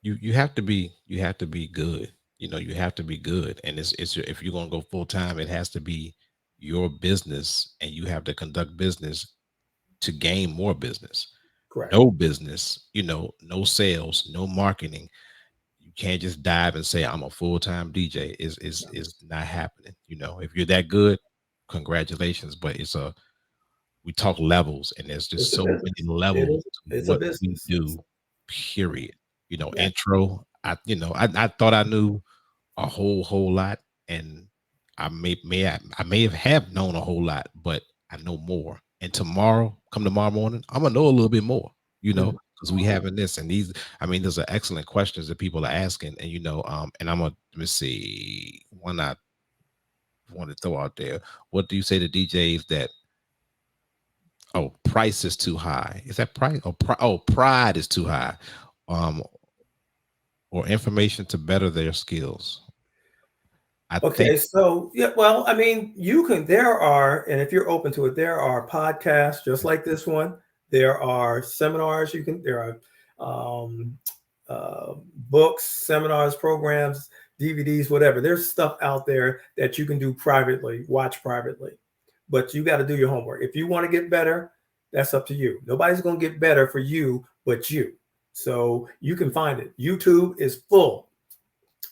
you have to be good. You have to be good, and if you're gonna go full time, it has to be your business, and you have to conduct business to gain more business. Correct. No business, no sales, no marketing. You can't just dive and say I'm a full time DJ. Is not happening. If you're that good, congratulations, but we talk levels, and there's just It's a so business. many It levels is. to It's a what we business. do, period. Yeah. Intro, I thought I knew a whole lot, and I may have known a whole lot, but I know more. And tomorrow morning, I'm gonna know a little bit more, Mhm. because we having this and these. I mean, those are excellent questions that people are asking, and and I'm gonna let me see one I want to throw out there. What do you say to DJs that, oh, price is too high? Is that price? Pride is too high. Um, or information to better their skills. I think Okay, so yeah, well, I mean, you can, there are, and if you're open to it, there are podcasts just like this one. There are seminars you can, there are um, uh, books, seminars, programs, DVDs, whatever. There's stuff out there that you can do privately, watch privately, but you got to do your homework. If you want to get better, that's up to you. Nobody's going to get better for you but you. So you can find it. YouTube is full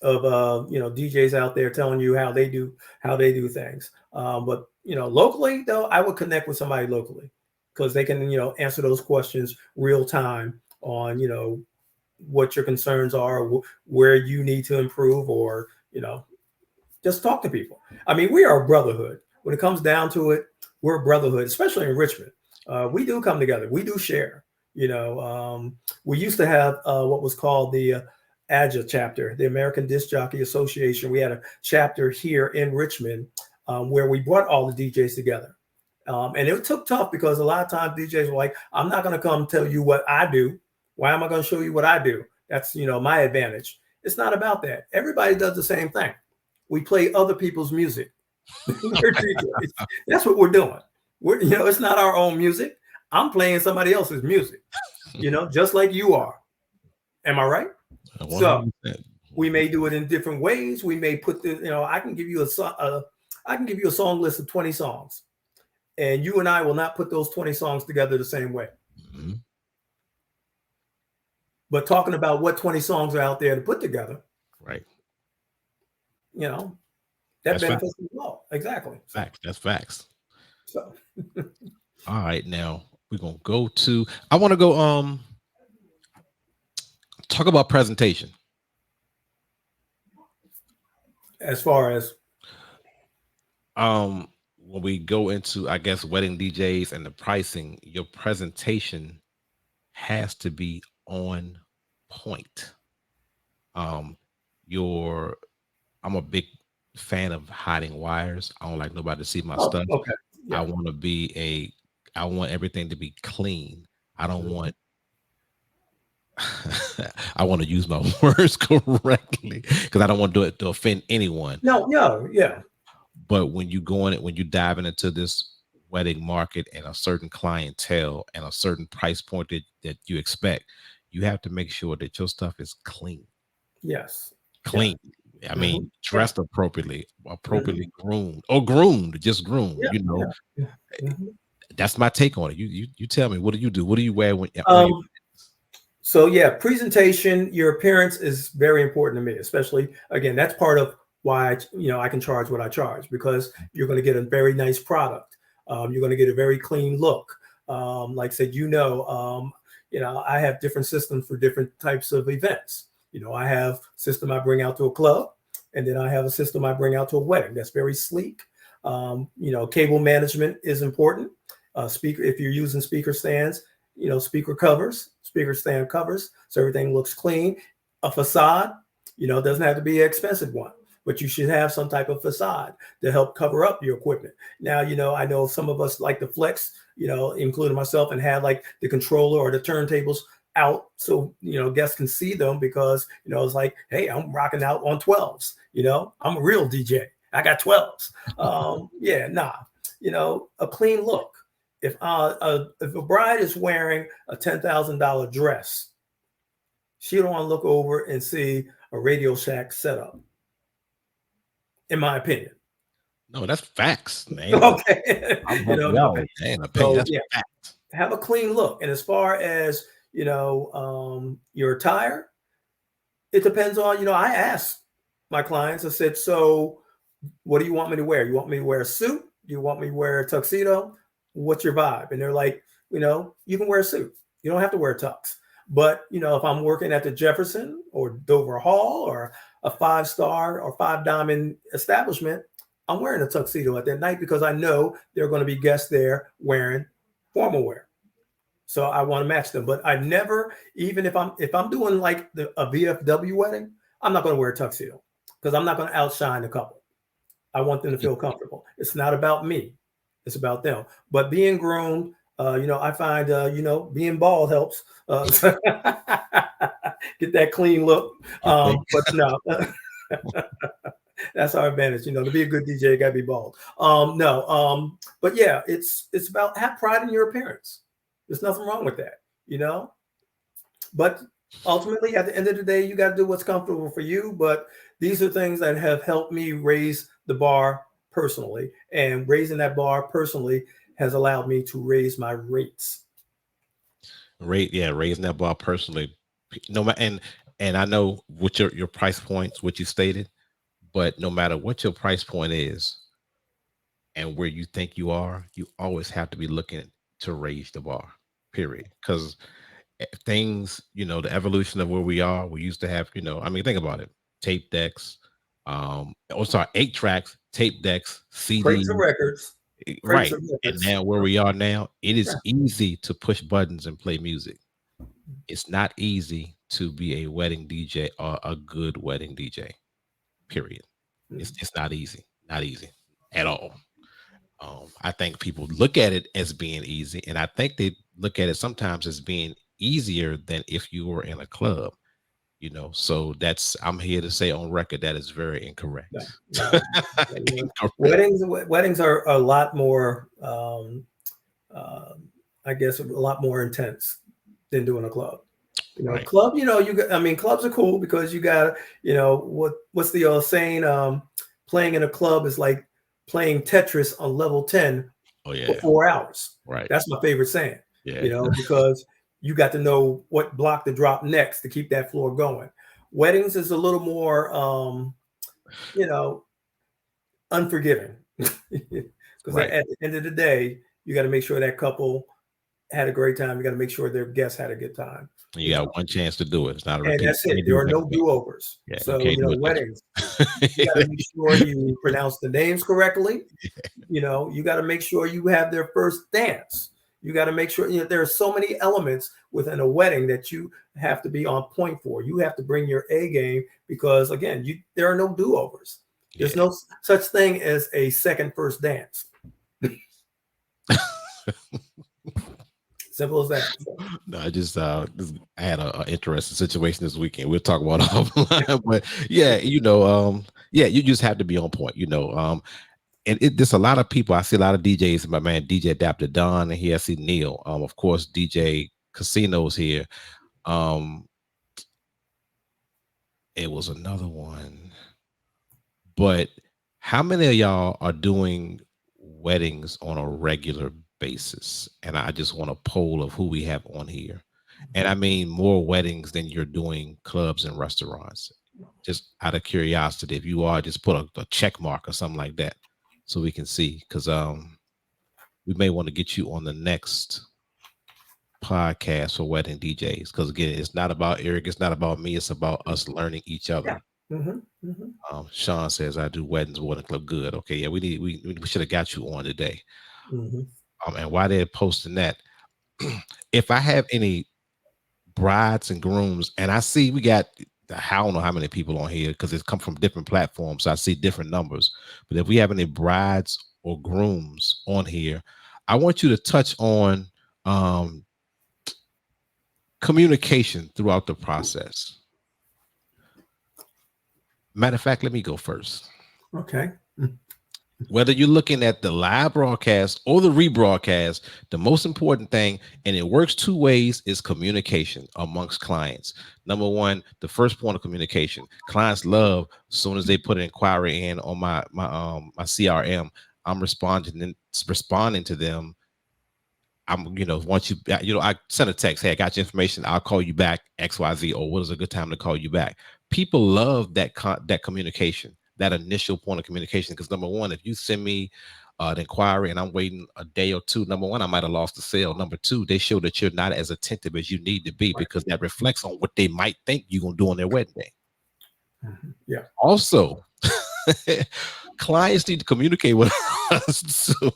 of DJs out there telling you how they do things. But locally though, I would connect with somebody locally because they can answer those questions real time on what your concerns are, where you need to improve, or just talk to people. I mean, we are a brotherhood. When it comes down to it, we're a brotherhood, especially in Richmond. We do come together. We do share. We used to have what was called the AJA chapter, the American Disc Jockey Association. We had a chapter here in Richmond where we brought all the DJs together. And it took tough because a lot of times DJs were like, I'm not going to come tell you what I do. Why am I going to show you what I do? That's, my advantage. It's not about that. Everybody does the same thing. We play other people's music. We're DJs. That's what we're doing. It's not our own music. I'm playing somebody else's music, just like you are. Am I right? 100%. So we may do it in different ways. We may put I can give you a song list of 20 songs, and you and I will not put those 20 songs together the same way. Mm-hmm. But talking about what 20 songs are out there to put together, Right. that That's benefits as well. Exactly. facts. That's facts. So All right, now we're gonna go to. I want to go talk about presentation. as far as when we go into, I guess, wedding DJs and the pricing, your presentation has to be on point. Your I'm a big fan of hiding wires. I don't like nobody to see my stuff. okay, yeah, I want everything to be clean. I don't want I want to use my words correctly because I don't want to do it to offend anyone. no, yeah, But when you go in it, when you diving into this wedding market and a certain clientele and a certain price point that you expect, you have to make sure that your stuff is clean. yes, Clean. yeah. I mean, Yeah. dressed appropriately groomed or groomed, just groomed, Yeah, yeah. Mhm. That's my take on it. You tell me, what do you do? What do you wear when Um, so yeah, presentation, your appearance is very important to me, especially again, that's part of why I can charge what I charge because you're going to get a very nice product. You're going to get a very clean look. Like I said, I have different systems for different types of events. I have system I bring out to a club, and then I have a system I bring out to a wedding. That's very sleek. Cable management is important. Speaker, if you're using speaker stands, speaker stand covers, so everything looks clean. A facade, doesn't have to be an expensive one, but you should have some type of facade to help cover up your equipment. Now, I know some of us like to flex, including myself, and have like the controller or the turntables out so guests can see them because it's like, hey, I'm rocking out on 12s. I'm a real DJ. I got 12s. A clean look. If a bride is wearing a $10,000 dress, she don't want to look over and see a Radio Shack setup. In my opinion. No, that's facts, man. Okay. I'm No. So that's yeah, facts. have a clean look. And as far as your attire, it depends on I asked my clients. I said, so what do you want me to wear? You want me to wear a suit? Do you want me to wear a tuxedo? What's your vibe? And they're like, you can wear a suit. You don't have to wear a tux. But if I'm working at the Jefferson or Dover Hall or a 5-star or 5-diamond establishment, I'm wearing a tuxedo at that night because I know there are going to be guests there wearing formal wear. So I want to match them. But I never, even if I'm doing like a VFW wedding, I'm not going to wear a tuxedo because I'm not going to outshine the couple. I want them to feel comfortable. It's not about me. It's about them. But being groomed, I find, being bald helps. Get that clean look. But no. That's our advantage. To be a good DJ, you gotta be bald. No, but yeah, it's about have pride in your appearance. There's nothing wrong with that, you know. But ultimately, at the end of the day, you got to do what's comfortable for you. But these are things that have helped me raise the bar personally, and raising that bar personally has allowed me to raise my rates. Yeah, raising that bar personally. No matter and I know what your price points, what you stated, but no matter what your price point is and where you think you are, you always have to be looking to raise the bar. Period. Because things, the evolution of where we are, we used to have, I mean, think about it. Tape decks, sorry, 8 tracks, tape decks, Crates of CDs, records, crates right. of And records. now where we are now, it Yeah. is easy to push buttons and play music. It's not easy to be a wedding DJ or a good wedding DJ. Period. It's not easy. Not easy at all. I think people look at it as being easy, and I think they look at it sometimes as being easier than if you were in a club. So I'm here to say on record that is very No, incorrect. no. Incorrect. Weddings are a lot more, uh, I guess, a lot more intense than doing a club. Right. Club, I mean, clubs are cool because you got, what's the old saying? Playing in a club is like playing Tetris on level 10 Oh for yeah. 4 hours. Right. That's my favorite saying, Yeah. because you got to know what block to drop next to keep that floor going. Weddings is a little more, you know, unforgiving because Right. at the end of the day, you got to make sure that couple had a great time. You got to make sure their guests had a good time, You got one chance to do it. It's not a and repeat. that's it. You can't There do are it next no week. do-overs. Yeah, you So, can't do it next weddings, you got to week. make sure you pronounce the names correctly. You got to make sure you have their first dance. You got to make sure, there are so many elements within a wedding that you have to be on point for. You have to bring your A game because, again, there are no do-overs. There's Yeah. no such thing as a second first dance. Simple as that. So, No, I had a interesting situation this weekend. We'll talk about it offline, but yeah, yeah, you just have to be on point, and there's a lot of people. I see a lot of DJs. My man DJ Adapter Don, and here I see Neil. Of course, DJ Casinos here. Um, it was another one, but how many of y'all are doing weddings on a regular basis? And I just want a poll of who we have on here. And I mean more weddings than you're doing clubs and restaurants. Just out of curiosity, if you are, just put a check mark or something like that so we can see. Because we may want to get you on the next podcast for wedding DJs. Because again, it's not about Eric, it's not about me, it's about us learning each yeah. other. Hmm. Hmm. Sean says I do weddings, wedding club. Good. Okay, yeah, we should have got you on today. Hmm. And why they're posting that? If I have any brides and grooms, and I see we got, I don't know how many people on here because it's come from different platforms, so I see different numbers. But if we have any brides or grooms on here, I want you to touch on um, communication throughout the process. Matter of fact, let me go first. Okay. Whether you're looking at the live broadcast or the rebroadcast, the most important thing, and it works two ways, is communication amongst clients. Number one, the first point of communication. Clients love as soon as they put an inquiry in on my CRM, I'm responding to them. Once I send a text, hey, I got your information, I'll call you back, XYZ, or what is a good time to call you back. People love that communication, that initial point of communication. Because number one, if you send me an inquiry and I'm waiting a day or two, number one, I might have lost the sale. Number two, they show that you're not as attentive as you need to be, Right. because that reflects on what they might think you're gonna do on their wedding day. Yeah. Also, clients need to communicate with us too.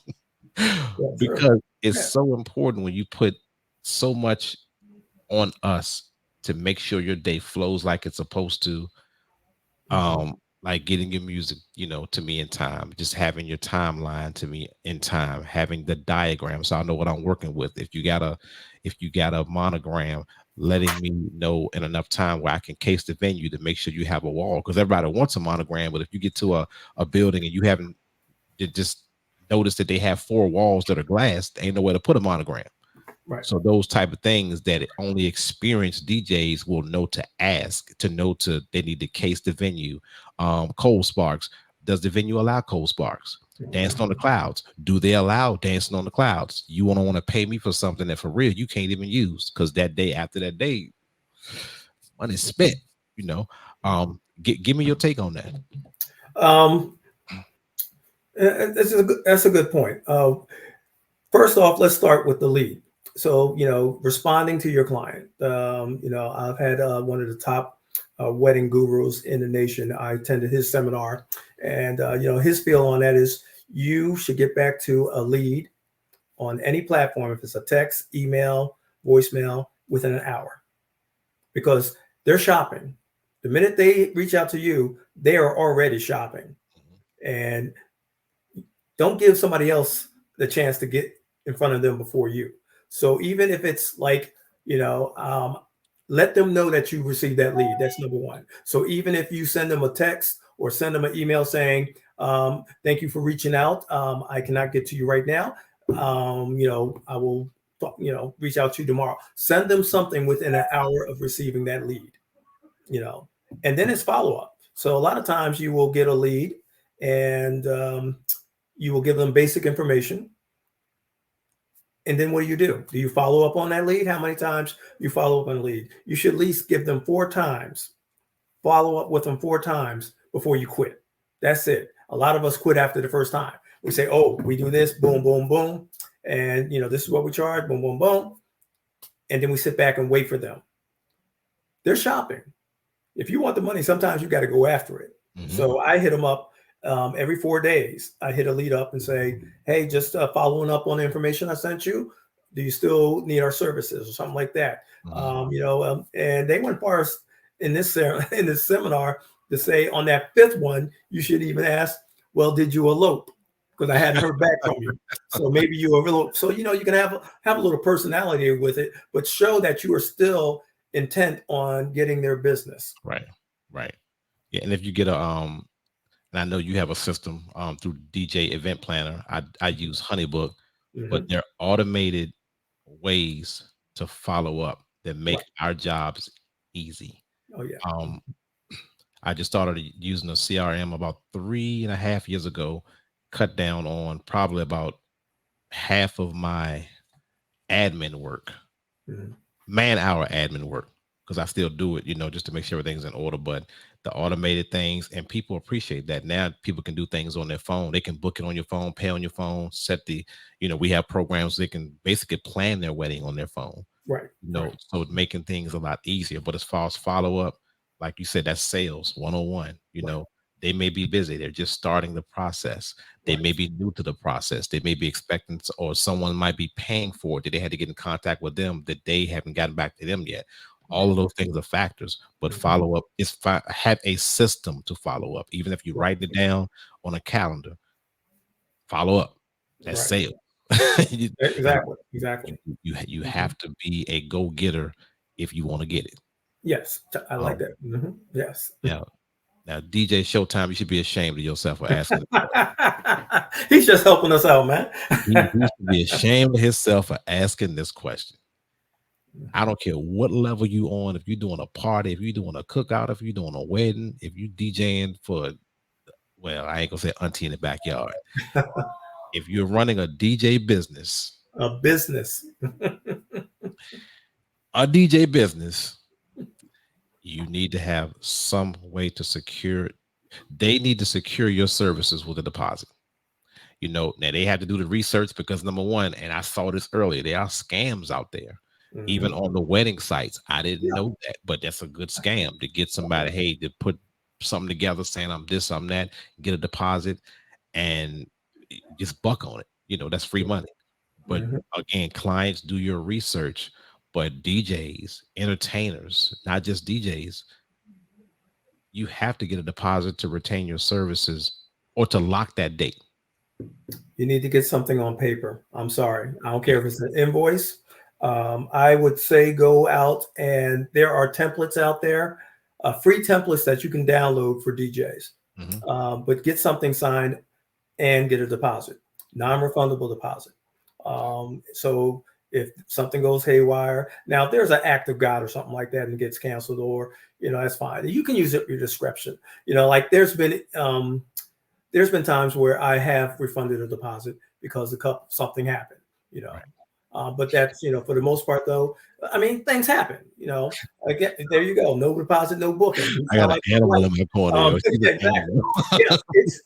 Yeah. Sure. Because it's Yeah. so important when you put so much on us to make sure your day flows like it's supposed to. Mhm. like getting your music, to me in time, just having your timeline to me in time, having the diagram so I know what I'm working with. If you got a monogram, letting me know in enough time where I can case the venue to make sure you have a wall. Because everybody wants a monogram, but if you get to a building and you haven't just noticed that they have four walls that are glass, there ain't nowhere to put a monogram. Right. So those type of things that only experienced DJs will know to ask, to know to they need to case the venue. Cold Sparks, does the venue allow Cold Sparks? Dancing on the Clouds, do they allow Dancing on the Clouds? You want to pay me for something that for real you can't even use because that day after that day, money's spent. You know, give me your take on that. Um, that's a good point. First off, let's start with the lead. So, responding to your client. I've had one of the top wedding gurus in the nation. I attended his seminar, and his feel on that is you should get back to a lead on any platform, if it's a text, email, voicemail, within an hour, because they're shopping. The minute they reach out to you, they are already shopping, and don't give somebody else the chance to get in front of them before you. So even if it's like, you know, um, let them know that you received that lead. That's number one. So even if you send them a text or send them an email saying, thank you for reaching out. I cannot get to you right now. I will, reach out to you tomorrow. Send them something within an hour of receiving that lead, you know, and then it's follow up. So a lot of times you will get a lead, and you will give them basic information. And then what do? Do you follow up on that lead? How many times you follow up on a lead? You should at least give them 4 times, follow up with them 4 times before you quit. That's it. A lot of us quit after the first time. We say, oh, we do this, boom, boom, boom. And, this is what we charge, boom, boom, boom. And then we sit back and wait for them. They're shopping. If you want the money, sometimes you got to go after it. Mm-hmm. So I hit them up every 4 days. I hit a lead up and say, hey, just following up on the information I sent you. Do you still need our services or something like that? Mm-hmm. And they went far as in this in this seminar to say on that fifth one, you should even ask, well, did you elope? Because I hadn't heard back from you. So maybe you elope. So you can have a little personality with it, but show that you are still intent on getting their business. Right, right. Yeah, and if you get and I know you have a system through DJ Event Planner. I use HoneyBook, but Mm-hmm. they're automated ways to follow up that make Right. our jobs easy. Oh yeah. Um, I just started using a CRM about 3.5 years ago, cut down on probably about half of my admin work, Mm-hmm. man-hour admin work, because I still do it, just to make sure everything's in order. But the automated things, and people appreciate that. Now people can do things on their phone. They can book it on your phone, pay on your phone, set we have programs they can basically plan their wedding on their phone. Right. Right. So making things a lot easier. But as far as follow up, like you said, that's sales 101. Right. They may be busy. They're just starting the process. They Right. may be new to the process. They may be expecting, or someone might be paying for it that they had to get in contact with them that they haven't gotten back to them yet. Right. All of those things are factors, but Mm-hmm. follow up is have a system to follow up. Even if you Right. write it down on a calendar, follow up. That's Right. sales. you, you, Exactly. Exactly. you Mm-hmm. have to be a go getter if you want to get it. Yes. I like Um, that. Mm-hmm. Yes. now, now, DJ Showtime, you should be ashamed of yourself for asking the question. He's just helping us out, man. He should be ashamed of himself for asking this question. I don't care what level you on. If you're doing a party, if you're doing a cookout, if you're doing a wedding, if you DJing for, well, I ain't gonna say auntie in the backyard. If you're running a DJ business, A business. you need to have some way to secure. They need to secure your services with a deposit. Now they have to do the research because number one, and I saw this earlier, there are scams out there, even Mm-hmm. on the wedding sites. I didn't Yeah. know that, but that's a good scam to get somebody, hey, to put something together saying I'm this, I'm that, get a deposit, and just buck on it. That's free money. But Mm-hmm. again, clients, do your research. But DJs, entertainers, not just DJs, you have to get a deposit to retain your services or to lock that date. You need to get something on paper. I'm sorry. I don't care Yeah. if it's an invoice. I would say go out, and there are templates out there, free templates that you can download for DJs. Hmm. But get something signed and get a deposit, non-refundable deposit. So if something goes haywire, now if there's an act of God or something like that and gets canceled, or that's fine. You can use it at your discretion. Like there's been times where I have refunded a deposit because something happened. You know, Right. but that's for the most part though. I mean, things happen. Again, there you go. No deposit, no booking. You I sound got an like animal in my corner. She's an exactly. animal. Yeah,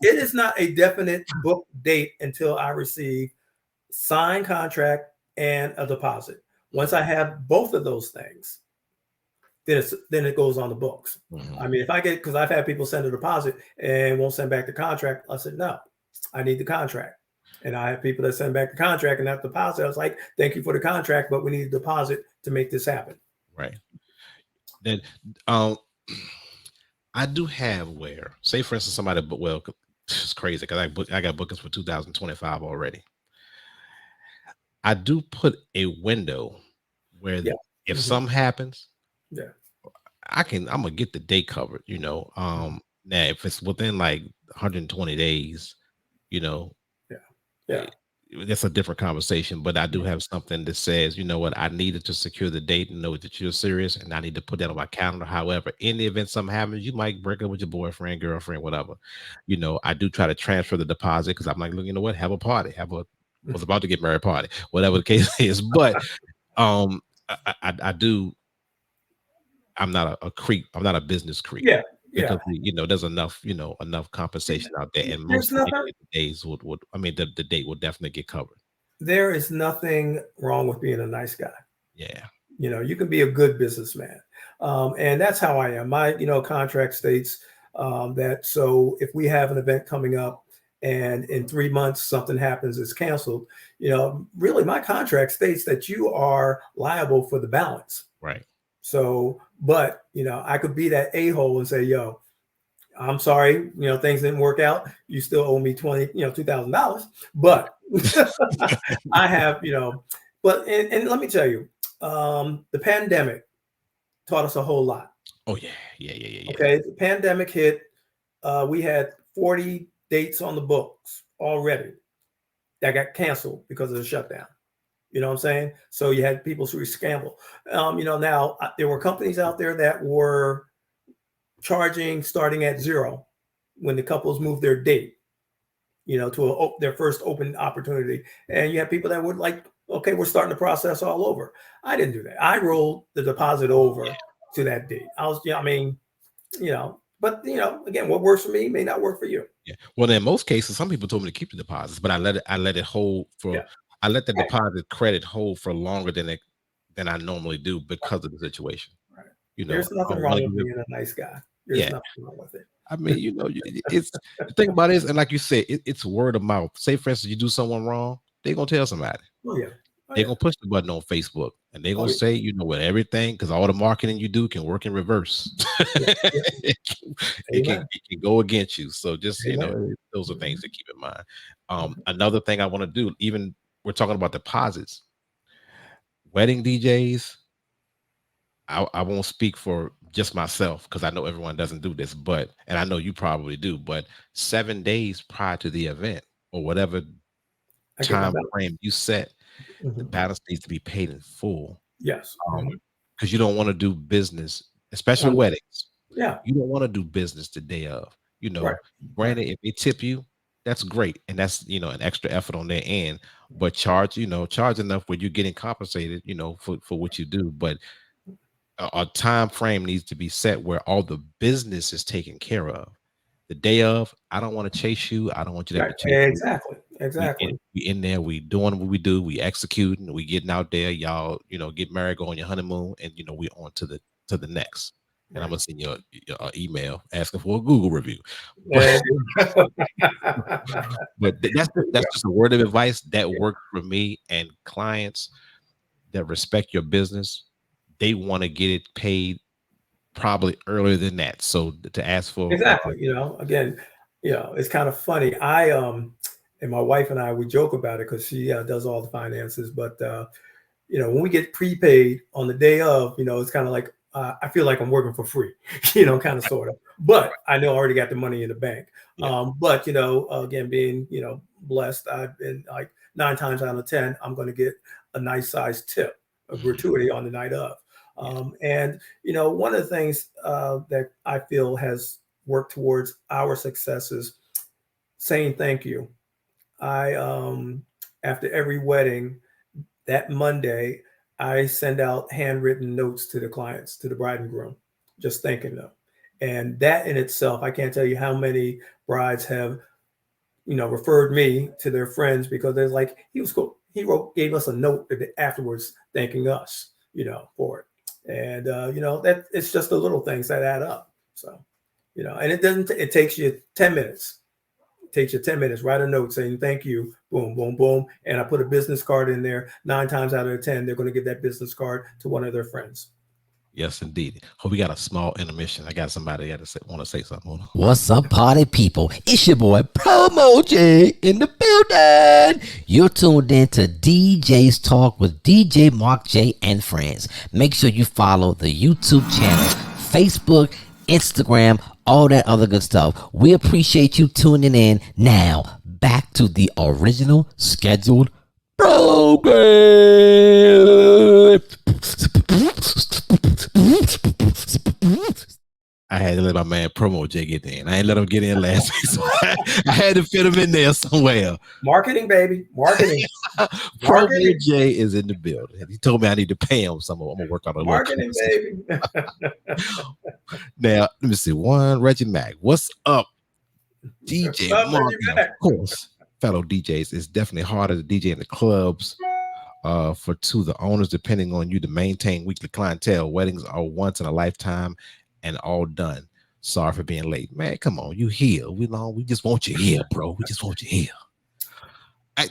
it is not a definite book date until I receive signed contract and a deposit. Once I have both of those things, then it goes on the books. Mhm. I mean, if I get, because I've had people send a deposit and won't send back the contract, I said no, I need the contract. And I have people that send back the contract and not the deposit. I was like, thank you for the contract, but we need a deposit to make this happen. Right. Then, um, I do have where, say for instance, somebody, but well, it's crazy because I got bookings for 2025 already. I do put a window where Yeah. if Hmm. something happens, Yeah. I'm gonna get the date covered. Now if it's within like 120 days, you know, Yeah. eh, Yeah. that's a different conversation. But I do have something that says, you know what, I needed to secure the date and know that you're serious, and I need to put that on my calendar. However, in the event something happens, you might break up with your boyfriend, girlfriend, whatever. I do try to transfer the deposit because I'm like, look, you know what, have a party, have a was about to get married party, whatever the case is. But um, I do. I'm not a creep. I'm not a business creep Yeah. because Yeah. there's enough enough compensation out there, and There's most nothing. likely the days would I mean the date will definitely get covered. There is nothing wrong with being a nice guy. Yeah. You can be a good businessman. And that's how I am. My, contract states that, so if we have an event coming up and in 3 months something happens, it's canceled, really my contract states that you are liable for the balance. Right. So, but, I could be that a-hole and say, yo, I'm sorry, things didn't work out. You still owe me $2,000. But I have, but and let me tell you, the pandemic taught us a whole lot. Oh yeah. Yeah. Yeah. Yeah. Yeah. Okay, the pandemic hit. We had 40 dates on the books already that got canceled because of the shutdown. You know what I'm saying? So you had people who scramble. Now there were companies out there that were charging starting at zero when the couples moved their date, to their first open opportunity. And you have people that would like, okay, we're starting the process all over. I didn't do that. I rolled the deposit over to that date. I was, I mean, but again, what works for me may not work for you. Yeah. Well, in most cases, some people told me to keep the deposits, but I let it hold for Yeah. I let the Right. deposit credit hold for longer than I normally do because of the situation. Right. I There's nothing don't wrong want to with give it. being a nice guy. There's Yeah. nothing wrong with it. I mean, it's the thing about it is, and like you said, it's word of mouth. Say, for instance, you do someone wrong, they're gonna tell somebody. Oh yeah. Oh They're yeah. gonna push the button on Facebook and they're Oh gonna yeah. say, with everything, because all the marketing you do can work in reverse. Yeah. Yeah. Amen. It can go against you. So just Amen. those are things Mhm. to keep in mind. Mhm. Another thing I want to do, even we're talking about deposits, wedding DJs. I won't speak for just myself because I know everyone doesn't do this, and I know you probably do, but 7 days prior to the event or whatever I get my time balance. frame you set, the Mhm. balance needs to be paid in full. Yes. Mhm. Because you don't want to do business, especially Um, weddings. yeah. You don't want to do business the day of. Right. Right. Granted, if they tip you, that's great, and that's an extra effort on their end. But charge enough where you're getting compensated, for what you do. But a time frame needs to be set where all the business is taken care of. The day of, I don't want to chase you. I don't want you to have Right. to chase me. Exactly. Exactly. We in there, we doing what we do, we executing, we getting out there, y'all, get married, go on your honeymoon, and we on to the next. And I'm Right. gonna send you a email asking for a Google review. But And that's just a word of advice that worked for me and clients that respect your business. They want to get it paid probably earlier than that. So to ask for Exactly. Again, it's kind of funny. And my wife and I, we joke about it because she does all the finances. But when we get prepaid on the day of, it's kind of like I feel like I'm working for free, kind of sort of. But I know I already got the money in the bank. yeah, But again, being blessed, I've been like 9 times out of 10, I'm going to get a nice size tip, a gratuity on the night of. yeah, And one of the things that I feel has worked towards our successes, saying thank you. I After every wedding, that Monday, I send out handwritten notes to the clients, to the bride and groom, just thanking them. And that in itself, I can't tell you how many brides have, referred me to their friends because they're like, he was cool. He gave us a note afterwards thanking us, for it. And, that it's just the little things that add up. So, and it takes you 10 minutes. Takes you 10 minutes, write a note saying thank you, boom, boom, boom. And I put a business card in there. 9 times out of 10, they're going to give that business card to one of their friends. yes, indeed. Hope we got a small intermission. I got somebody got to say, want to say something. Hold on. What's up, party people? It's your boy Promo J in the building. You're tuned in to DJ's Talk with DJ Mark J and friends. Make sure you follow the YouTube channel, Facebook, Instagram, all that other good stuff. We appreciate you tuning in. Now, back to the original scheduled program. I had to let my man Promo J get in. I ain't let him get in last week, so I had to fit him in there somewhere. Marketing, baby. Marketing. Promo Marketing. J is in the building. He told me I need to pay him some. I'm gonna work on a little Marketing, conversation. baby. Now, let me see. One, Reggie Mack. What's up, DJ Stop Mark? Reggie And of Mack. course, fellow DJs. It's definitely harder to DJ in the clubs. For the owners, depending on you to maintain weekly clientele. Weddings are once in a lifetime and all done. Sorry for being late, man. Come on, you here? We just want you here, bro. We just want you here. I,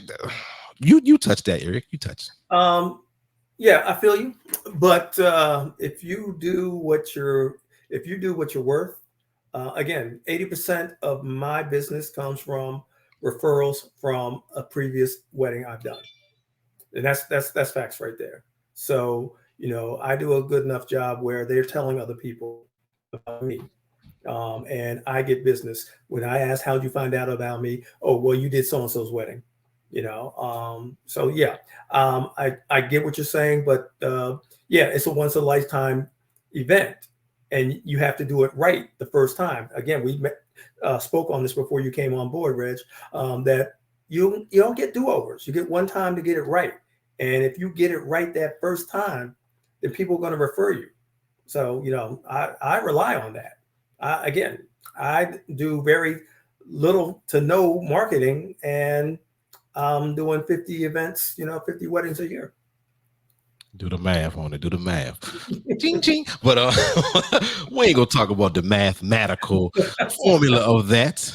you touched that, Eric. You touched. Yeah, I feel you. But if you do what you're worth, again, 80% of my business comes from referrals from a previous wedding I've done. And that's facts right there. So I do a good enough job where they're telling other people about me, and I get business. When I ask how'd you find out about me, oh well, you did so and so's wedding. So yeah, I get what you're saying, but yeah, it's a once in a lifetime event, and you have to do it right the first time. Again, we spoke on this before you came on board, Reg. That you don't get do-overs. You get one time to get it right. And if you get it right that first time, then people are going to refer you. So, I rely on that. Again, I do very little to no marketing, and I'm doing 50 events, 50 weddings a year. Do the math on it. Do the math. Ching ching. But we ain't gonna talk about the mathematical formula of that.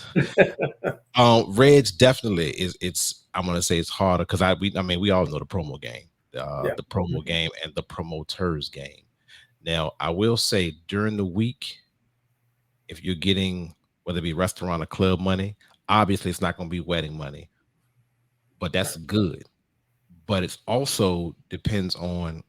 Reg definitely is. I'm gonna say it's harder because I mean we all know the promo game, Yeah. the promo game, and the promoters game. Now I will say during the week, if you're getting whether it be restaurant or club money, obviously it's not gonna be wedding money, but that's good. But it's also depends on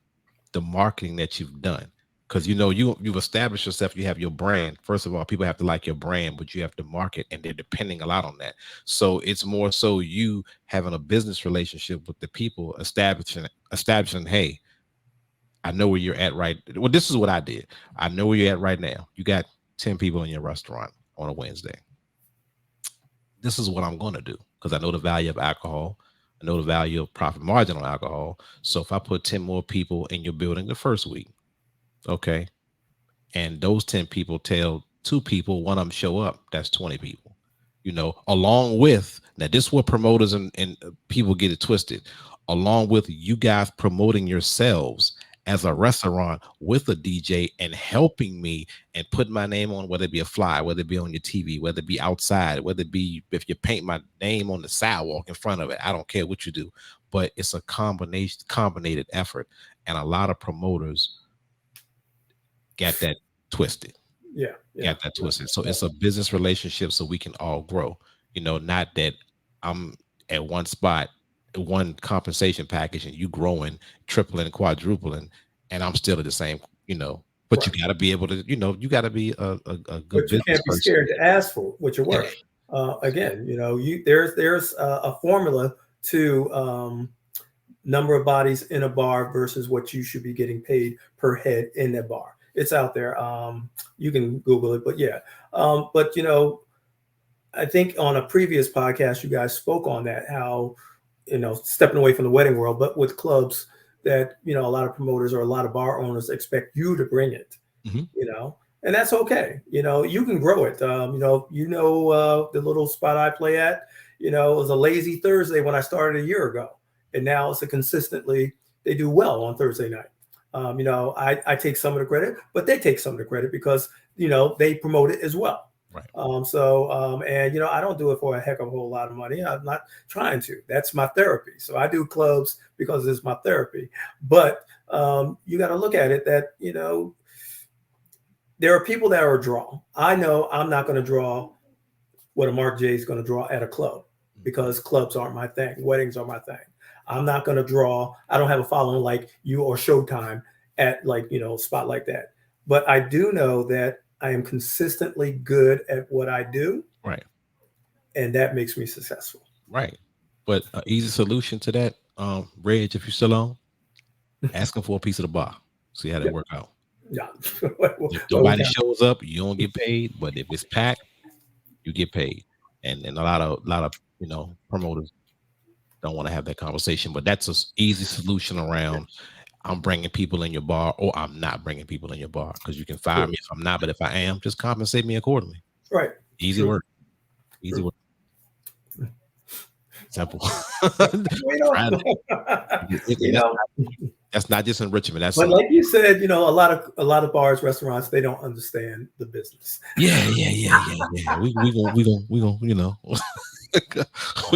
the marketing that you've done because you've established yourself, you have your brand. First of all, people have to like your brand, but you have to market, and they're depending a lot on that. So it's more so you having a business relationship with the people, establishing, hey, I know where you're at right. Well, this is what I did. I know where you're at right now. You got 10 people in your restaurant on a Wednesday. This is what I'm going to do because I know the value of alcohol. I know the value of profit margin on alcohol. So if I put 10 more people in your building the first week, okay, and those 10 people tell 2 people, one of them show up, that's 20 people, along with, now this is where promoters and people get it twisted, along with you guys promoting yourselves as a restaurant with a DJ and helping me and putting my name on, whether it be a fly, whether it be on your TV, whether it be outside, whether it be if you paint my name on the sidewalk in front of it. I don't care what you do, but it's a combinated effort. And a lot of promoters get that twisted. Yeah. Got that twisted. So it's a business relationship so we can all grow. Not that I'm at one spot, one compensation package, and you growing, tripling, quadrupling, and I'm still at the same, but you Right. got to be able to, you got to be a good But you business can't be person. scared to ask for what you're worth. Again, there's a formula to number of bodies in a bar versus what you should be getting paid per head in that bar. It's out there. You can Google it, but yeah. But I think on a previous podcast, you guys spoke on that, how, stepping away from the wedding world, but with clubs that, a lot of promoters or a lot of bar owners expect you to bring it, Mhm. And that's okay. You can grow it. The little spot I play at, it was a lazy Thursday when I started a year ago. And now it's they do well on Thursday night. I take some of the credit, but they take some of the credit because, they promote it as well. Right. And I don't do it for a heck of a whole lot of money. I'm not trying to. That's my therapy. So I do clubs because it's my therapy. But you got to look at it that, there are people that are a draw. I know I'm not going to draw what a Mark J is going to draw at a club because clubs aren't my thing. Weddings are my thing. I'm not going to draw. I don't have a following like you or Showtime at a spot like that. But I do know that I am consistently good at what I do. Right. And that makes me successful. Right. But an easy solution to that, Reg, if you're still on, ask them for a piece of the bar. See how that work out. Yeah. If nobody shows up, you don't get paid. But if it's packed, you get paid. And a lot of promoters don't want to have that conversation. But that's an easy solution around. I'm bringing people in your bar, or I'm not bringing people in your bar, because you can fire me if I'm not. But if I am, just compensate me accordingly. Right. Easy work. Easy work. Simple. That's not just in Richmond. That's but like you said, a lot of bars, restaurants, they don't understand the business. Yeah. We gonna we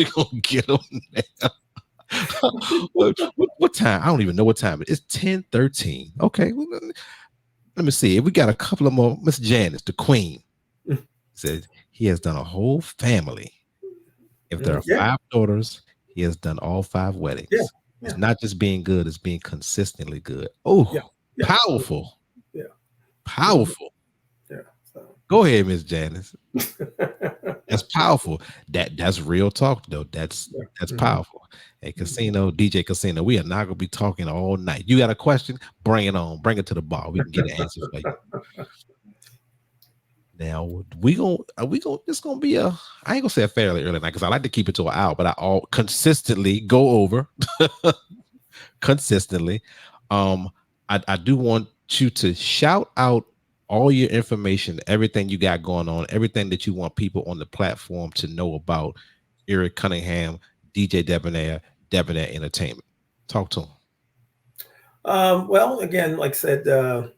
gonna get them there. What time? I don't even know what time it is. It's 10:13. Okay, well, let me see. We got a couple of more. Miss Janice, the queen, said he has done a whole family. If there are 5 daughters, he has done all 5 weddings. Yeah. It's not just being good, it's being consistently good. Oh, powerful. Yeah. Powerful. Yeah. So. Go ahead, Miss Janice. That's powerful. That's real talk, though. That's powerful. Hey, DJ Casino, we are not gonna be talking all night. You got a question? Bring it on. Bring it to the bar. We can get an answer for you. Now it's gonna be I ain't gonna say a fairly early night because I like to keep it to an hour, but I consistently go over consistently. I do want you to shout out all your information, everything you got going on, everything that you want people on the platform to know about Eric Cunningham, DJ Debonair Entertainment. Talk to him. Well, again, like I said,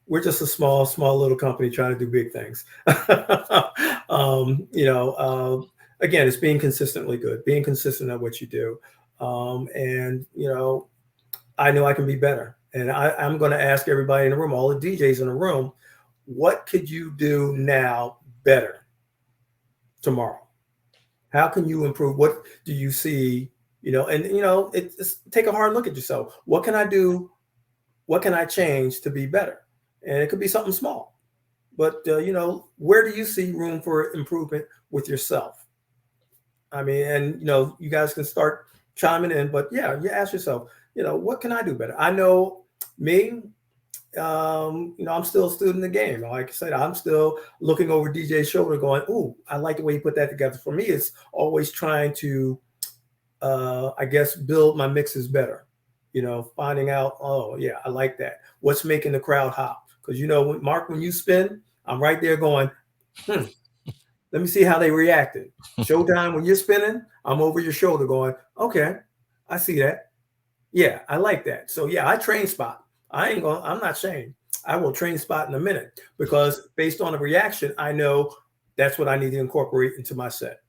we're just a small little company trying to do big things. Again, it's being consistently good, being consistent at what you do. And I know I can be better. And I'm going to ask everybody in the room, all the DJs in the room, what could you do now better tomorrow? How can you improve? What do you see? It's take a hard look at yourself. What can I do? What can I change to be better? And it could be something small, but where do you see room for improvement with yourself? I mean, and you guys can start chiming in, but you ask yourself, what can I do better? I know me, I'm still a student in the game. Like I said, I'm still looking over DJ's shoulder going, ooh, I like the way you put that together. For me, it's always trying to, I guess, build my mixes better, finding out, oh yeah, I like that. What's making the crowd hop? Because Mark, when you spin, I'm right there going, let me see how they reacted. Showtime, when you're spinning, I'm over your shoulder going, okay, I see that. Yeah, I like that. So yeah, I train spot. I'm not ashamed. I will train spot in a minute because based on the reaction, I know that's what I need to incorporate into my set.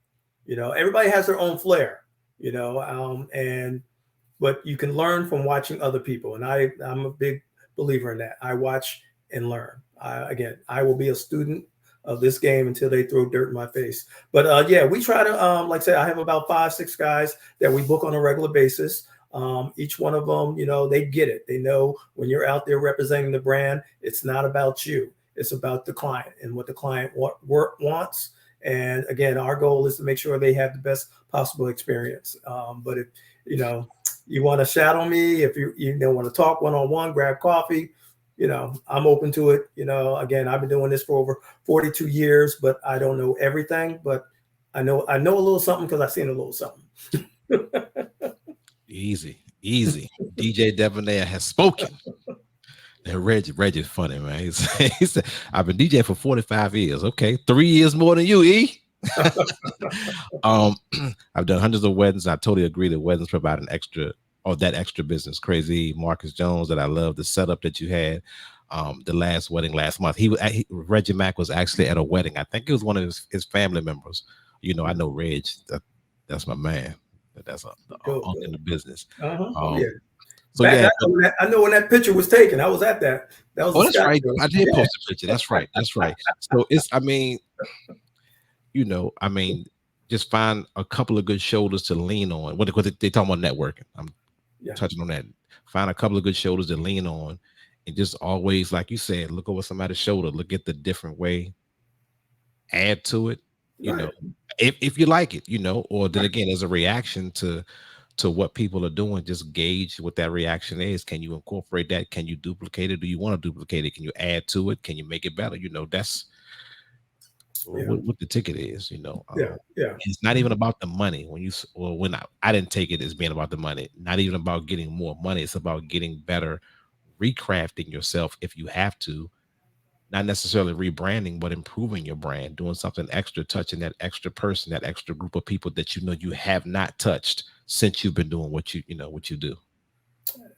Everybody has their own flair, but you can learn from watching other people. And I'm a big believer in that. I watch and learn. Again, I will be a student of this game until they throw dirt in my face. But yeah, we try to, like I said, I have about 5, 6 guys that we book on a regular basis. Each one of them, they get it. They know when you're out there representing the brand, it's not about you. It's about the client and what the client wants. And again, our goal is to make sure they have the best possible experience. But if you want to shadow me, if you don't want to talk one-on-one, grab coffee, I'm open to it. Again, I've been doing this for over 42 years, but I don't know everything. But I know a little something because I've seen a little something. Easy, easy. DJ Debonair has spoken. And Reggie's funny, man. He said, I've been DJ for 45 years. Okay, 3 years more than you, E. I've done hundreds of weddings. I totally agree that weddings provide that extra business. Crazy Marcus Jones, that I love the setup that you had. The last wedding last month, Reggie Mack was actually at a wedding. I think it was one of his family members. I know Reg. That's my man. That's the uncle in the business. Oh yeah. So yeah, I know when that picture was taken. I was at that. That was that's right. I did post a picture. That's right. So just find a couple of good shoulders to lean on. What they talking about networking. I'm touching on that. Find a couple of good shoulders to lean on, and just always, like you said, look over somebody's shoulder. Look at the different way. Add to it. If you like it, or then again, as a reaction to what people are doing, just gauge what that reaction is. Can you incorporate that? Can you duplicate it? Do you want to duplicate it? Can you add to it? Can you make it better? That's what the ticket is. It's not even about the money. When I didn't take it as being about the money. Not even about getting more money. It's about getting better, recrafting yourself if you have to. Not necessarily rebranding, but improving your brand, doing something extra, touching that extra person, that extra group of people that you have not touched since you've been doing what you do.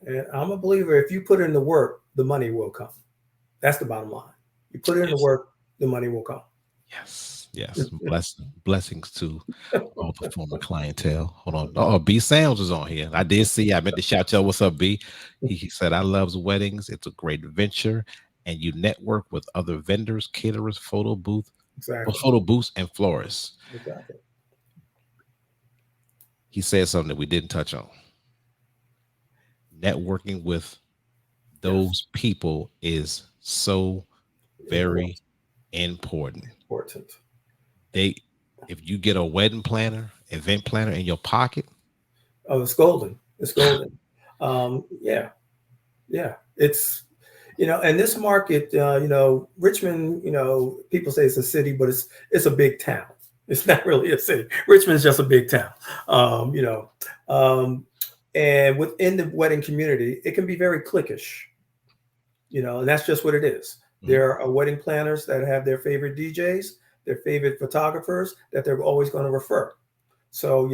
And I'm a believer, if you put in the work, the money will come. That's the bottom line. You put in the work, the money will come. Yes. Blessings to all the former clientele. Hold on. Oh, B Sams is on here. I did see. I meant to shout out. What's up, B? He said, I loves weddings. It's a great venture. And you network with other vendors, caterers, photo booths, and florists. Exactly. He said something that we didn't touch on. Networking with those people is so very important. If you get a wedding planner, event planner in your pocket, it's golden. It's golden. It's and this market, Richmond, people say it's a city, but it's a big town. It's not really a city. Richmond's just a big town. And within the wedding community, it can be very cliquish. And that's just what it is. Mm-hmm. There are wedding planners that have their favorite DJs, their favorite photographers that they're always going to refer. So,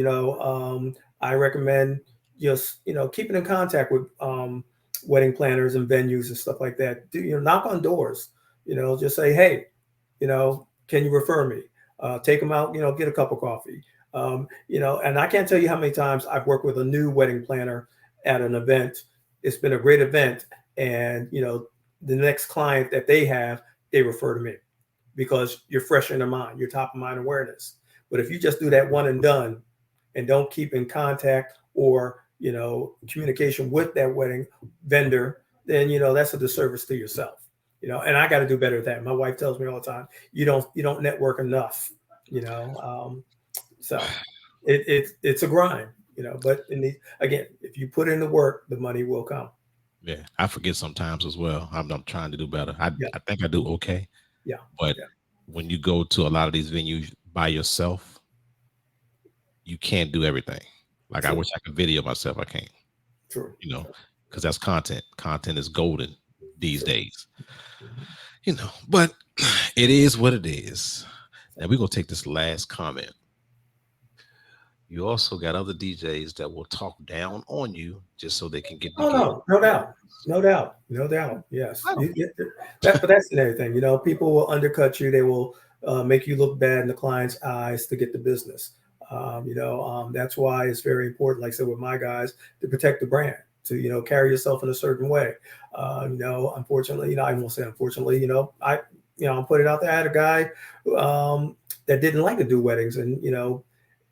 I recommend just, keeping in contact with wedding planners and venues and stuff like that. Knock on doors, just say, hey, can you refer me? Take them out, get a cup of coffee. And I can't tell you how many times I've worked with a new wedding planner at an event. It's been a great event. And, the next client that they have, they refer to me because you're fresh in their mind, you're top of mind awareness. But if you just do that one and done and don't keep in contact or, communication with that wedding vendor, then, that's a disservice to yourself, and I got to do better at that. My wife tells me all the time, you don't network enough, so it's a grind, but again, if you put in the work, the money will come. Yeah, I forget sometimes as well. I'm trying to do better. I think I do okay. Yeah. But when you go to a lot of these venues by yourself, you can't do everything. Like, true. I wish I could video myself. I can't. True. Because that's content. Content is golden these days. But it is what it is. Now we're going to take this last comment. You also got other DJs that will talk down on you just so they can get the no doubt. Yes. But that's another thing. People will undercut you. They will make you look bad in the client's eyes to get the business. That's why it's very important, like I said, with my guys, to protect the brand. to carry yourself in a certain way. Unfortunately, I won't say unfortunately, I'll put it out there. I had a guy that didn't like to do weddings, and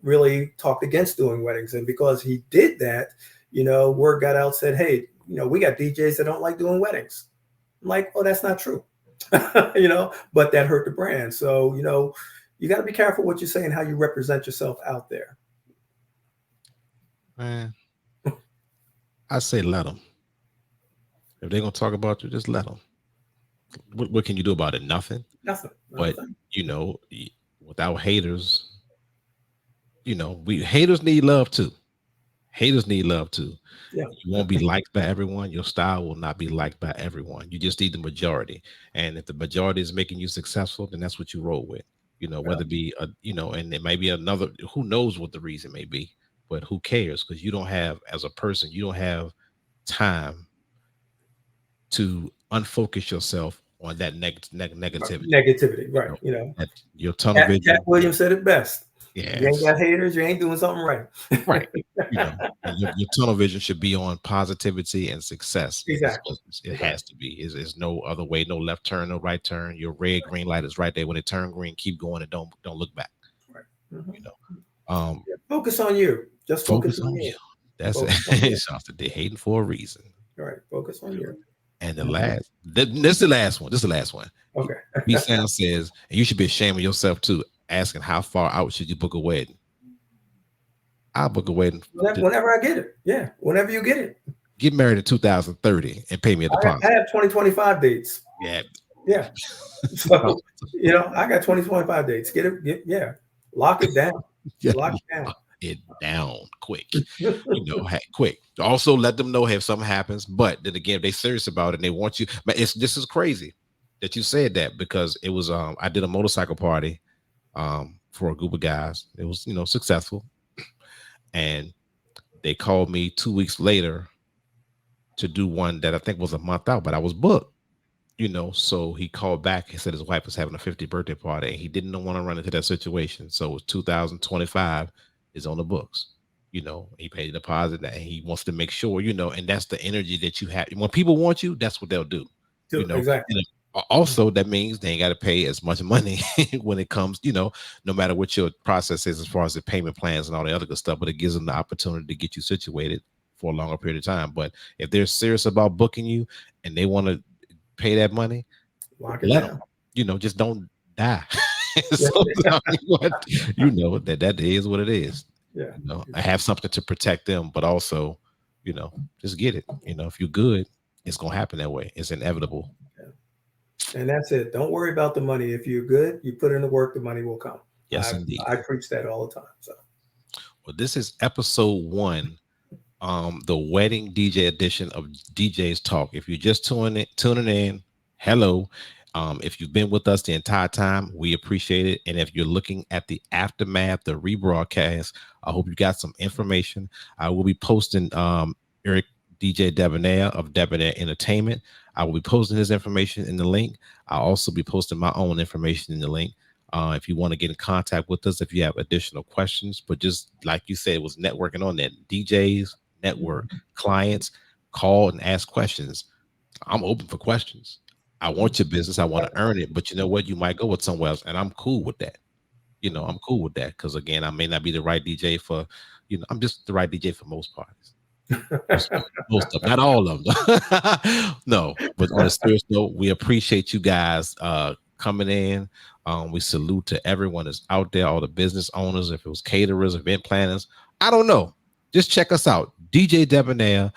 really talked against doing weddings. And because he did that, word got out, said, hey, we got DJs that don't like doing weddings. I'm like, oh, that's not true. But that hurt the brand. So, you got to be careful what you say and how you represent yourself out there. Man, I say let them. If they're going to talk about you, just let them. What can you do about it? Nothing. Nothing. But, without haters, haters need love too. Haters need love too. Yeah. You won't be liked by everyone. Your style will not be liked by everyone. You just need the majority. And if the majority is making you successful, then that's what you roll with. Whether it be and it may be another, who knows what the reason may be, but who cares? Because you don't have, as a person, you don't have time to unfocus yourself on that negativity. Negativity, right? Your tunnel vision. Cat Williams said it best. Yeah, you ain't got haters, you ain't doing something right. Right. Your tunnel vision should be on positivity and success. Exactly. It has to be. There's no other way. No left turn, no right turn. Your red green light is right there. When it turn green, keep going and don't look back. Right. Mm-hmm. Focus on you. Just focus on you. That's it. They're hating for a reason. All right. Focus on you. And this is the last one. This is the last one. Okay. B-Sound says, and you should be ashamed of yourself too, asking how far out should you book a wedding? I'll book a wedding. Whenever I get it. Yeah. Whenever you get it. Get married in 2030 and pay me a deposit. I have 2025 dates. Yeah. Yeah. So, I got 2025 dates. Get it. Lock it down. Lock it down quick. Quick. Also let them know if something happens. But then again, if they're serious about it and they want you, but this is crazy that you said that, because it was I did a motorcycle party for a group of guys. It was successful, and they called me 2 weeks later to do one that I think was a month out, but I was booked. So he called back. He said his wife was having a 50th birthday party and he didn't want to run into that situation. So it's 2025 is on the books. He paid a deposit and he wants to make sure, and that's the energy that you have. When people want you, that's what they'll do. Exactly. And also, that means they ain't got to pay as much money when it comes, no matter what your process is as far as the payment plans and all the other good stuff, but it gives them the opportunity to get you situated for a longer period of time. But if they're serious about booking you and they want to pay that money, lock it down. Just don't die. That is what it is. Yeah. I have something to protect them, but also, just get it. If you're good, it's gonna happen that way. It's inevitable. Yeah. And that's it. Don't worry about the money. If you're good, you put in the work, the money will come. Yes, indeed. I preach that all the time. So, well, this is episode 1. The wedding DJ edition of DJ's Talk. If you're just tuning in, hello. If you've been with us the entire time, we appreciate it. And if you're looking at the aftermath, the rebroadcast, I hope you got some information. I will be posting Eric DJ Debonair of Debonair Entertainment. I will be posting his information in the link. I'll also be posting my own information in the link. If you want to get in contact with us, if you have additional questions, but just like you said, it was networking on that. DJs, network, clients, call and ask questions. I'm open for questions. I want your business. I want to earn it. But you know what? You might go with somewhere else. And I'm cool with that. I'm cool with that. Because again, I may not be the right DJ for, I'm just the right DJ for most parties. Most of them, not all of them. No, but on a serious note, we appreciate you guys coming in. We salute to everyone that's out there, all the business owners, if it was caterers, event planners. I don't know. Just check us out. DJ Debonair,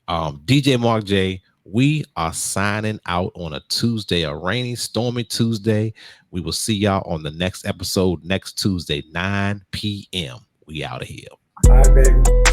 DJ Mark J. We are signing out on a Tuesday, a rainy, stormy Tuesday. We will see y'all on the next episode next Tuesday, 9 p.m. We out of here. Bye, baby.